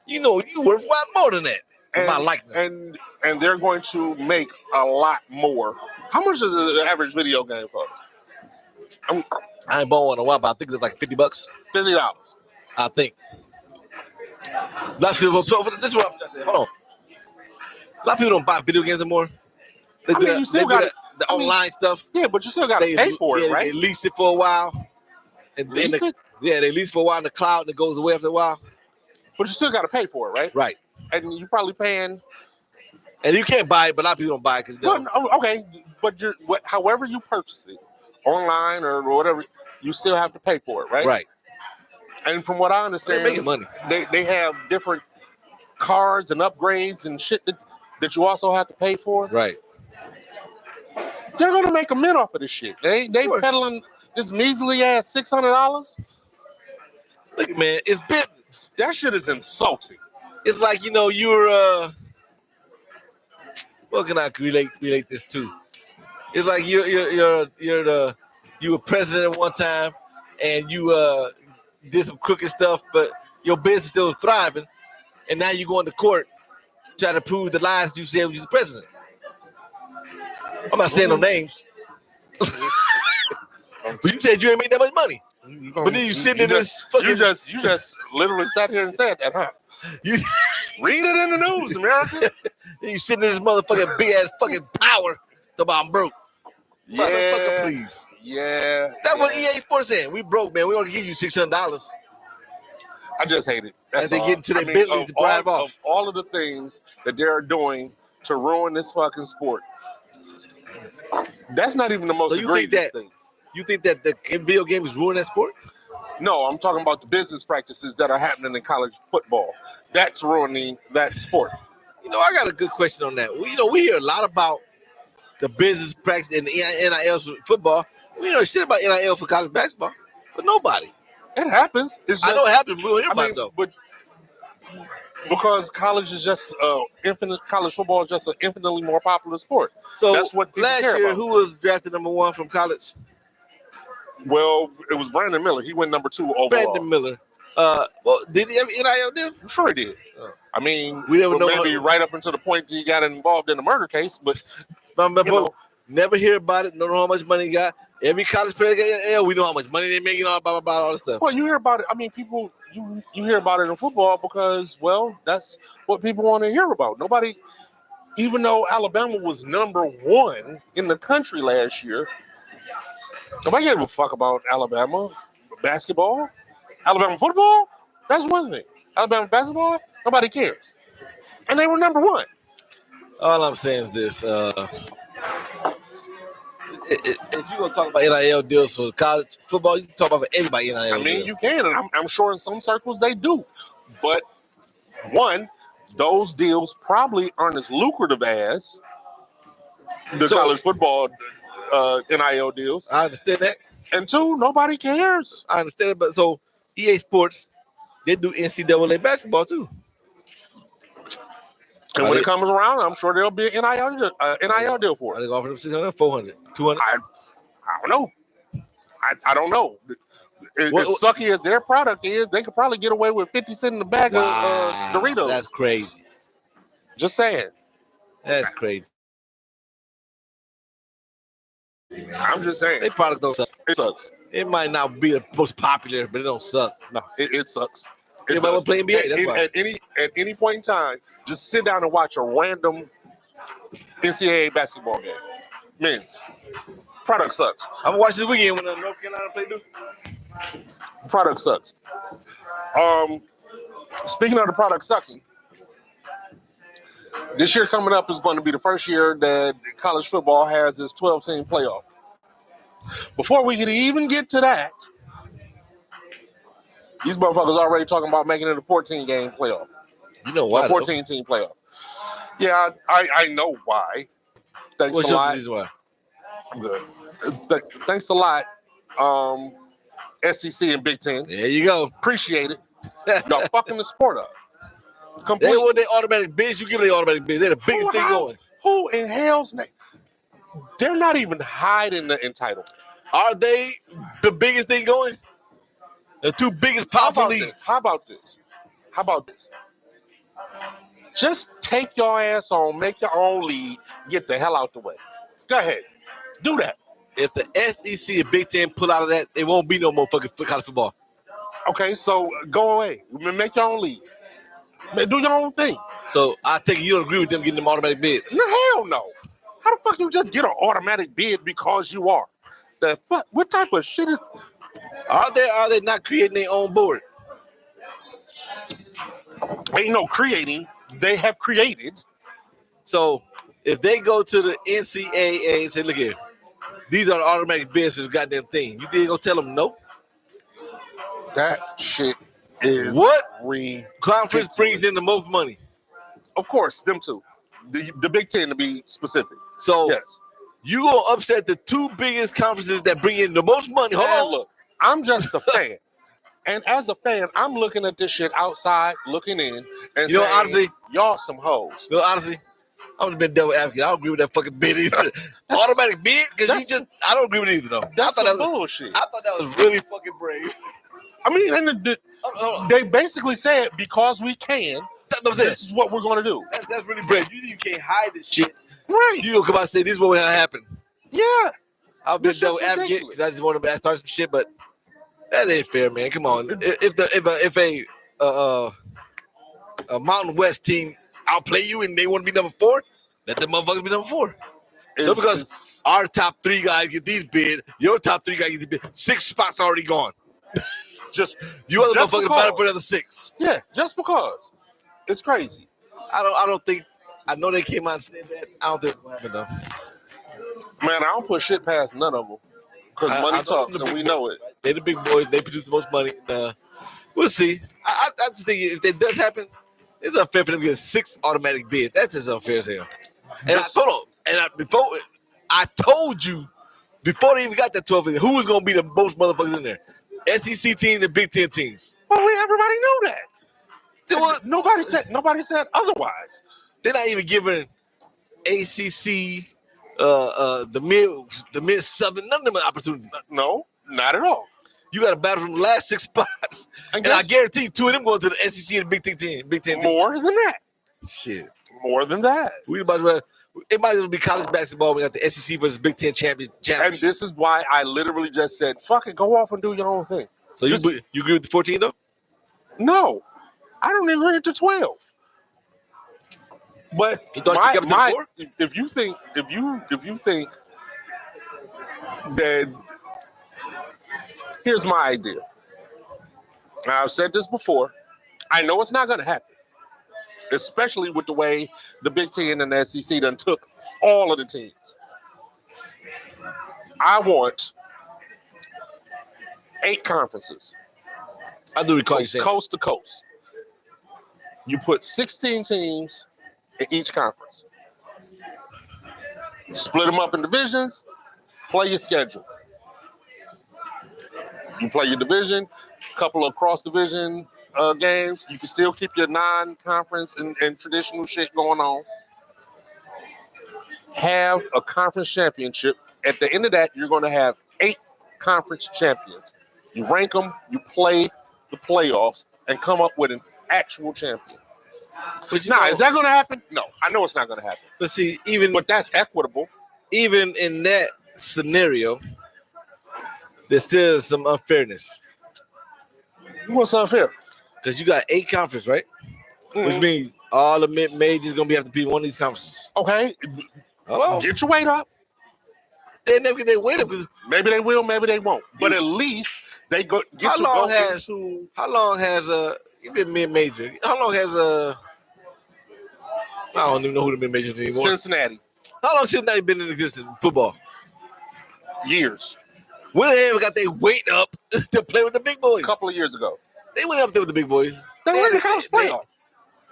You know, you worth a lot more than that. My likeness. And they're going to make a lot more. How much does the average video game cost? I ain't bought one in a while, but I think it's like $50. $50. I think. This is what I'm trying to say. Hold on. A lot of people don't buy video games anymore. They do you still got the online stuff. Yeah, but you still got to pay for it, right? They lease it for a while. And then they lease it for a while in the cloud and it goes away after a while. But you still got to pay for it, right? Right. And you're probably paying. And you can't buy it, but a lot of people don't buy it because okay, but however you purchase it, online or whatever, you still have to pay for it, right? Right. And from what I understand, they're making money. They have different cards and upgrades and shit that you also have to pay for. Right. They're gonna make a mint off of this shit. They peddling this measly ass $600. Look, man, it's business. That shit is insulting. It's like, you know, you're what can I relate this to? It's like you were president at one time and you did some crooked stuff, but your business still was thriving, and now you going to court trying to prove the lies you said when you was president. I'm not saying no names. But you said you ain't made that much money. But then you sitting in this fucking... You just literally sat here and said that, huh? You read it in the news, America. You sitting in this motherfucking big ass fucking power talking about I'm broke. Yeah. Motherfucker, please. Yeah. That's what EA Sports saying. We broke, man. We only give you $600. I just hate it. That's and they get into their Bentleys to bribe off. Of all of the things that they're doing to ruin this fucking sport. That's not even the most egregious thing. You think that the video game is ruining that sport? No, I'm talking about the business practices that are happening in college football. That's ruining that sport. You know, I got a good question on that. We hear a lot about the business practice in the NIL for football. We don't hear shit about NIL for college basketball. For nobody. It happens. I know it happens. We don't hear about it though. But because college is just college football is just an infinitely more popular sport. So that's what people last care year, about. who was drafted number 1 from college? Well, it was Brandon Miller. He went number 2 overall. Brandon Miller. Did he have an NIL deal? I'm sure he did. I mean, we never know maybe right up until the point he got involved in a murder case, but never hear about it. Don't know how much money he got. Every college player got NIL. We know how much money they're making. All blah blah blah, all this stuff. Well, you hear about it. I mean, people you hear about it in football because that's what people want to hear about. Nobody, even though Alabama was number 1 in the country last year, nobody gave a fuck about Alabama basketball. Alabama football, that's one thing. Alabama basketball, nobody cares. And they were number 1. All I'm saying is this. If you're going to talk about NIL deals for college football, you can talk about everybody NIL deals. I mean, you can, and I'm sure in some circles they do. But, one, those deals probably aren't as lucrative as the college football NIL deals. I understand that. And 2, nobody cares. I understand it, but so EA Sports, they do NCAA basketball too. And when it comes around, I'm sure there'll be an NIL deal for it. Are they offering them 600, 400, 200? I don't know. I don't know. As sucky as their product is, they could probably get away with 50 cents in the bag of Doritos. That's crazy. Just saying. That's crazy. I'm just saying. Their product don't suck. It sucks. It might not be the most popular, but it don't suck. No, it sucks. Everybody want to play NBA. That's why. At any point in time, just sit down and watch a random NCAA basketball game. Men's product sucks. I'm gonna watch this weekend when North Carolina play Duke. Product sucks. Speaking of the product sucking, this year coming up is going to be the first year that college football has its 12-team playoff. Before we can even get to that, These motherfuckers already talking about making it a 14-game playoff. You know why? A 14-team playoff. Yeah, I know why. Thanks What's a lot. Reason why? I'm good. Thanks a lot. SEC and Big Ten. There you go. Appreciate it. Y'all fucking the sport up. They want their automatic bids. You give them their automatic bids. They're the biggest thing going. Who in hell's name? They're not even hiding the entitlement. Are they the biggest thing going? The two biggest powerful leagues. How about this? Just take your ass on, make your own league, get the hell out the way. Go ahead. Do that. If the SEC and Big Ten pull out of that, it won't be no more fucking college football. Okay, so go away. Make your own league. Do your own thing. So I take it you don't agree with them getting them automatic bids. No, hell no. How the fuck you just get an automatic bid because you are? The fuck? What type of shit is? Are they not creating their own board? Ain't no creating. They have created. So if they go to the NCAA and say, look here, these are the automatic bids for this goddamn thing, you think they gonna tell them no? That shit is what ridiculous. Conference brings in the most money? Of course, them two. The Big Ten to be specific. So yes. You gonna upset the two biggest conferences that bring in the most money? Hold on. Look, I'm just a fan. And as a fan, I'm looking at this shit outside, looking in, and saying, honestly, y'all some hoes. Honestly, I've been devil advocate. I don't agree with that fucking bid either. Automatic bid? Because I don't agree with it either, though. That's some bullshit. I thought that was really fucking brave. I mean, and they basically said, because we can, this is what we're going to do. That's really brave. You can't hide this shit. Right. You gonna come out and say, this is what will happen. Yeah. I've been devil advocate because I just want to start some shit, but that ain't fair, man. Come on. If a Mountain West team outplay you and they want to be number 4, let them motherfuckers be number 4. No, because our top 3 guys get these bid, your top 3 guys get these bid. 6 spots already gone. Just you other motherfuckers battle for another 6. Yeah, just because. It's crazy. I don't think. I know they came out and said that. I don't think it happened though. Man, I don't put shit past none of them. Because money talks, and we know it. They're the big boys. They produce the most money. We'll see. I just think if that does happen, it's unfair for them to get 6 automatic bids. That's just unfair as hell. And I told you before they even got that 12, who was going to be the most motherfuckers in there? SEC teams and Big Ten teams. Well, everybody knew that. Nobody said otherwise. They're not even giving ACC, the mid Southern, none of them an opportunity. No, not at all. You got to battle from the last 6 spots, and I guarantee you 2 of them going to the SEC and the Big Ten team. More than that. Shit. More than that. It might as well be college basketball. We got the SEC versus Big Ten champion. And this is why I literally just said, "Fuck it, go off and do your own thing." So you agree with the 14 though? No, I don't agree with the 12. But you thought you kept it to 4? If you think that, here's my idea. I've said this before. I know it's not going to happen, especially with the way the Big Ten and the SEC done took all of the teams. I want 8 conferences. I do recall you saying coast to coast. You put 16 teams in each conference. Split them up in divisions. Play your schedule. You play your division, couple of cross-division games. You can still keep your non-conference and traditional shit going on. Have a conference championship. At the end of that, you're going to have 8 conference champions. You rank them, you play the playoffs, and come up with an actual champion. But is that going to happen? No, I know it's not going to happen. But see, but that's equitable. Even in that scenario, there's still some unfairness. What's unfair? Because you got 8 conferences, right? Mm-hmm. Which means all the mid-majors going to have to be one of these conferences. Okay. Hello. Get your weight up. They never get their weight up. Maybe they will, maybe they won't. But at least they go. How long has you've been mid-major? How long has I don't even know who the mid-majors anymore. Cincinnati. How long has Cincinnati been in existence in football? Years. When they ever got their weight up to play with the big boys? A couple of years ago. They went up there with the big boys. They were in the had a- college playoff.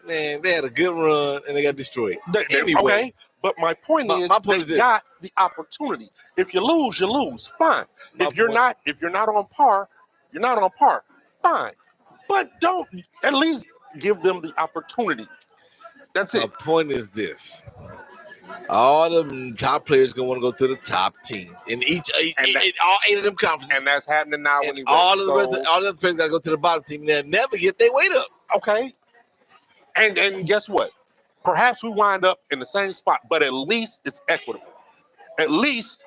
Man, they had a good run and they got destroyed. Anyway, Okay, but my point My is, point they is this. got the opportunity. If you lose, you lose. Fine. My If you're point- not on par, you're not on par. Fine. But don't at least give them the opportunity. That's my it. point is this. All the top players gonna want to go to the top teams in all 8 of them conferences, And that's happening now and anyway. all of the So, rest, all the other players gotta go to the bottom team. And they'll never get their weight up. okay. And guess what? Perhaps we wind up in the same spot, but at least it's equitable. At least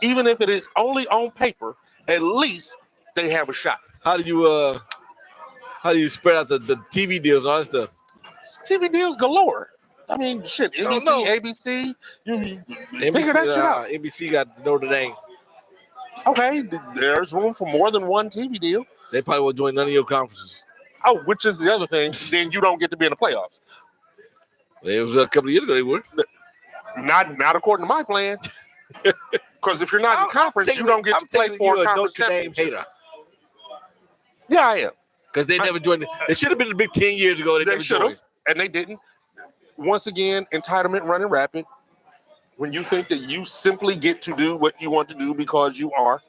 even if it is only on paper, at least they have a shot. How do you spread out the TV deals and all that stuff? TV deals galore. I mean, shit, don't know. NBC, ABC, you NBC, figure that shit out. NBC got Notre Dame. Okay, there's room for more than one TV deal. They probably won't join none of your conferences. Oh, which is the other thing. Then you don't get to be in the playoffs. It was a couple of years ago they were. Not according to my plan. Because if you're not in conference, you don't get to play for a conference Notre Dame championship. hater. Yeah, I am. Because they never joined. They should have been in the Big 10 years ago. They never should joined. have, and they didn't. Once again, entitlement running rapid. When you think that you simply get to do what you want to do because you are.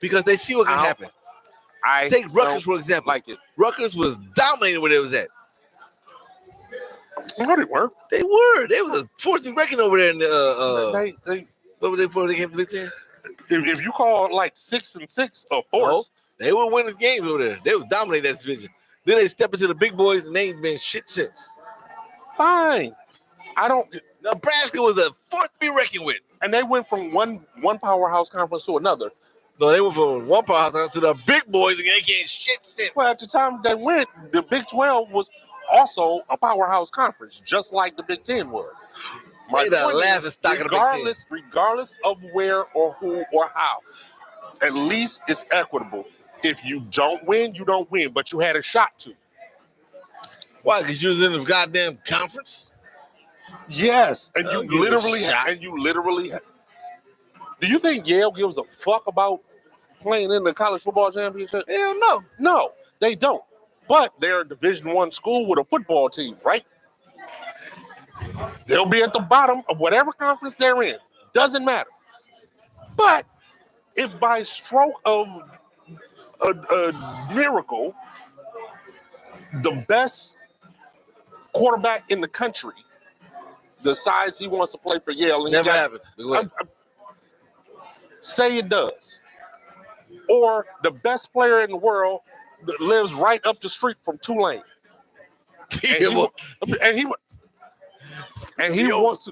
Because they see what can happen. Take Rutgers, for example. Like it. Rutgers was dominating where they was at. No, they weren't. They were. They was a force to be reckoned over there in the what were they before they came to the Big 10? If you call like 6-6 a force, they were winning games over there. They was dominating that division. Then they step into the big boys and they ain't been shit since. Fine. Nebraska was a force to be reckoned with. And they went from one powerhouse conference to another. No, they went from one powerhouse to the big boys and they can't shit since. Well, at the time they went, the Big 12 was also a powerhouse conference, just like the Big 10 was. Regardless of where or who or how, at least it's equitable. If you don't win, you don't win, but you had a shot to. Why? Because you was in the goddamn conference? Yes, and you literally. Do you think Yale gives a fuck about playing in the college football championship? Hell no. No, they don't. But they're a Division I school with a football team, right? They'll be at the bottom of whatever conference they're in. Doesn't matter. But if by stroke of a miracle, the best quarterback in the country decides he wants to play for Yale, and never happened. Say it does. Or the best player in the world that lives right up the street from Tulane. And he wants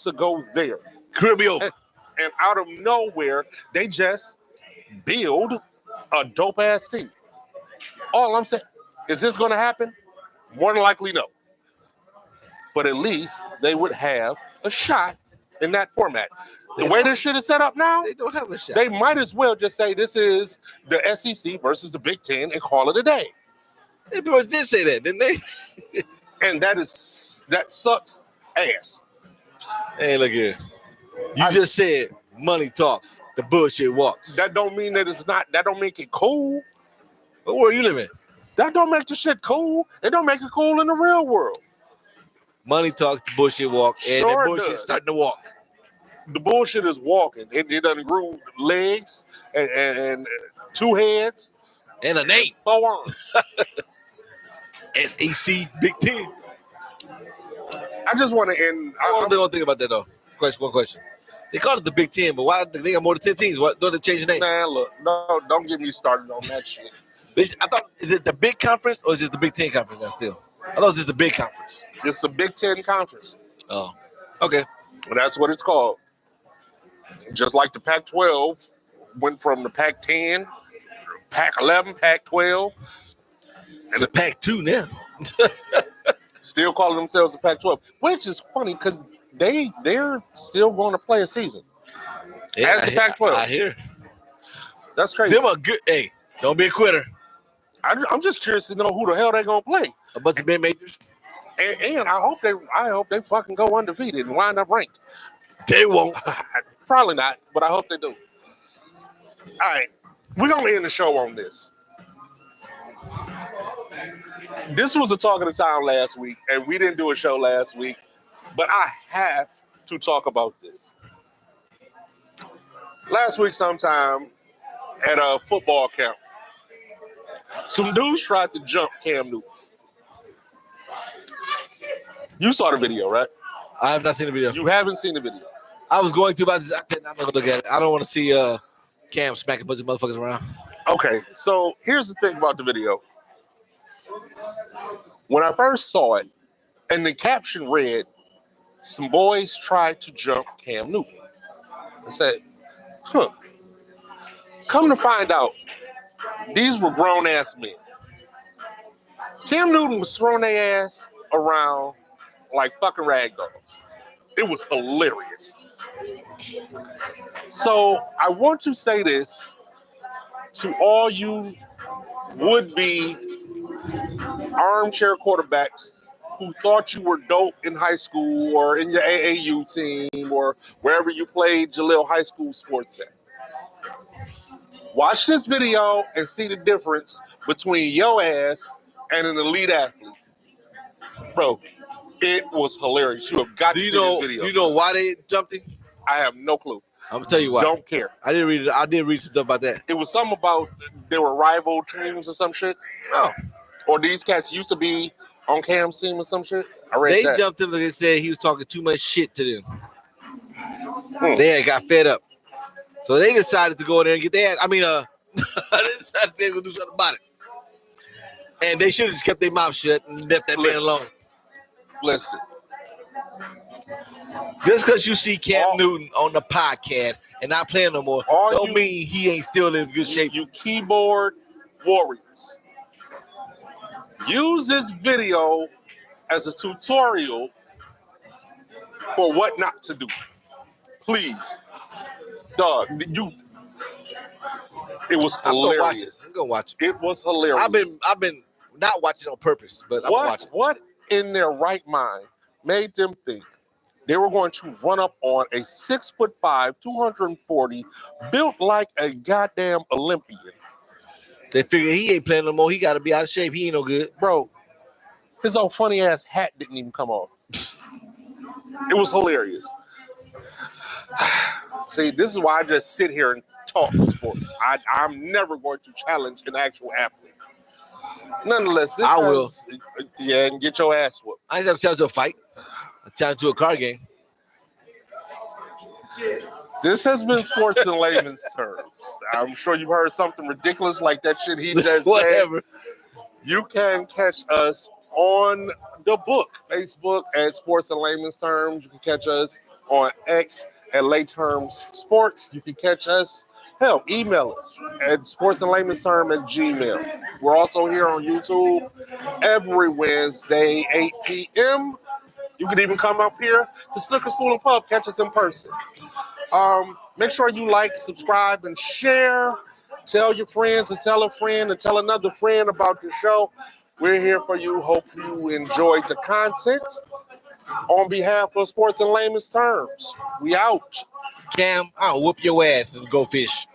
to go there. Caribbean. And out of nowhere, they just build a dope ass team. All I'm saying, is this going to happen? More than likely, no. But at least they would have a shot in that format. The way this shit is set up now, they don't have a shot. They might as well just say this is the SEC versus the Big 10 and call it a day. They did say that, didn't they? And that sucks ass. Hey, look here. You just said money talks, the bullshit walks. That don't mean that it's not. That don't make it cool. What world you live in? That don't make the shit cool. It don't make it cool in the real world. Money talks, the bullshit walk, and the bullshit starting to walk. The bullshit is walking. It done grew legs and 2 heads and a name. 4 arms. SEC Big 10. I just want to end. I don't think about that though. One question. They call it the Big 10, but why they got more than 10 teams? Why don't they change the name? Man, look, no, don't get me started on that shit. I thought, is it the Big Conference or is it the Big 10 Conference now still? I thought it was just the Big Conference. It's the Big 10 Conference. Oh, okay. And that's what it's called. Just like the Pac-12 went from the Pac-10, Pac-11, Pac-12. And the Pac-2 now. Still calling themselves the Pac-12, which is funny because they're still going to play a season. Yeah, as the Pac-12. I hear. That's crazy. Them are good. Hey, don't be a quitter. I'm just curious to know who the hell they're going to play. A bunch of mid-majors. And I hope they fucking go undefeated and wind up ranked. They won't. Probably not, but I hope they do. All right, we're going to end the show on this. This was the talk of the town last week, and we didn't do a show last week, but I have to talk about this. Last week sometime at a football camp, some dudes tried to jump Cam Newton. You saw the video, right? I have not seen the video. You haven't seen the video. I was going to, but I said I'm not gonna look at it. I don't want to see Cam smacking a bunch of motherfuckers around. Okay, so here's the thing about the video. When I first saw it, and the caption read, "Some boys tried to jump Cam Newton." I said, huh. Come to find out, these were grown-ass men. Cam Newton was throwing their ass around like fucking rag dolls. It was hilarious. So I want to say this to all you would-be armchair quarterbacks who thought you were dope in high school or in your AAU team or wherever you played your little high school sports at. Watch this video and see the difference between your ass and an elite athlete. Bro, it was hilarious. You have got to see this video. Do you know why they jumped him? I have no clue. I'm gonna tell you why. Don't care. I did read some stuff about that. It was something about there were rival teams or some shit. Oh. Or these cats used to be on Cam's team or some shit. I read they that. Jumped him because they said he was talking too much shit to them. They had got fed up. So they decided to go in there and get their ass. I mean, they decided they were going to do something about it. And they should have just kept their mouth shut and left that man alone. Listen. Just because you see Cam Newton on the podcast and not playing no more, don't mean he ain't still in good shape. You keyboard warriors. Use this video as a tutorial for what not to do. Please. Dog, it was hilarious. I'm gonna watch it. It was hilarious. I've been not watching on purpose, but I'm watching. What in their right mind made them think they were going to run up on a 6'5", 240, built like a goddamn Olympian? They figured he ain't playing no more. He got to be out of shape. He ain't no good. Bro, his old funny ass hat didn't even come off. It was hilarious. See, this is why I just sit here and talk sports. I'm never going to challenge an actual athlete. Nonetheless, I will. Yeah, and get your ass whooped. I ain't never challenged to a fight. I challenged to a card game. This has been sports in layman's terms. I'm sure you've heard something ridiculous like that shit he just Whatever. said. You can catch us on the book, Facebook at Sports in Layman's Terms. You can catch us on X at Lay Terms Sports. You can catch us, hell, email us at sportsinlaymansterm@gmail. We're also here on YouTube every Wednesday, 8 p.m. You can even come up here to Slicker Spoon and Pub, catch us in person. Make sure you like, subscribe, and share. Tell your friends and tell a friend and tell another friend about the show. We're here for you. Hope you enjoyed the content. On behalf of Sports in Layman's Terms, we out. Cam, I'll whoop your ass and go fish.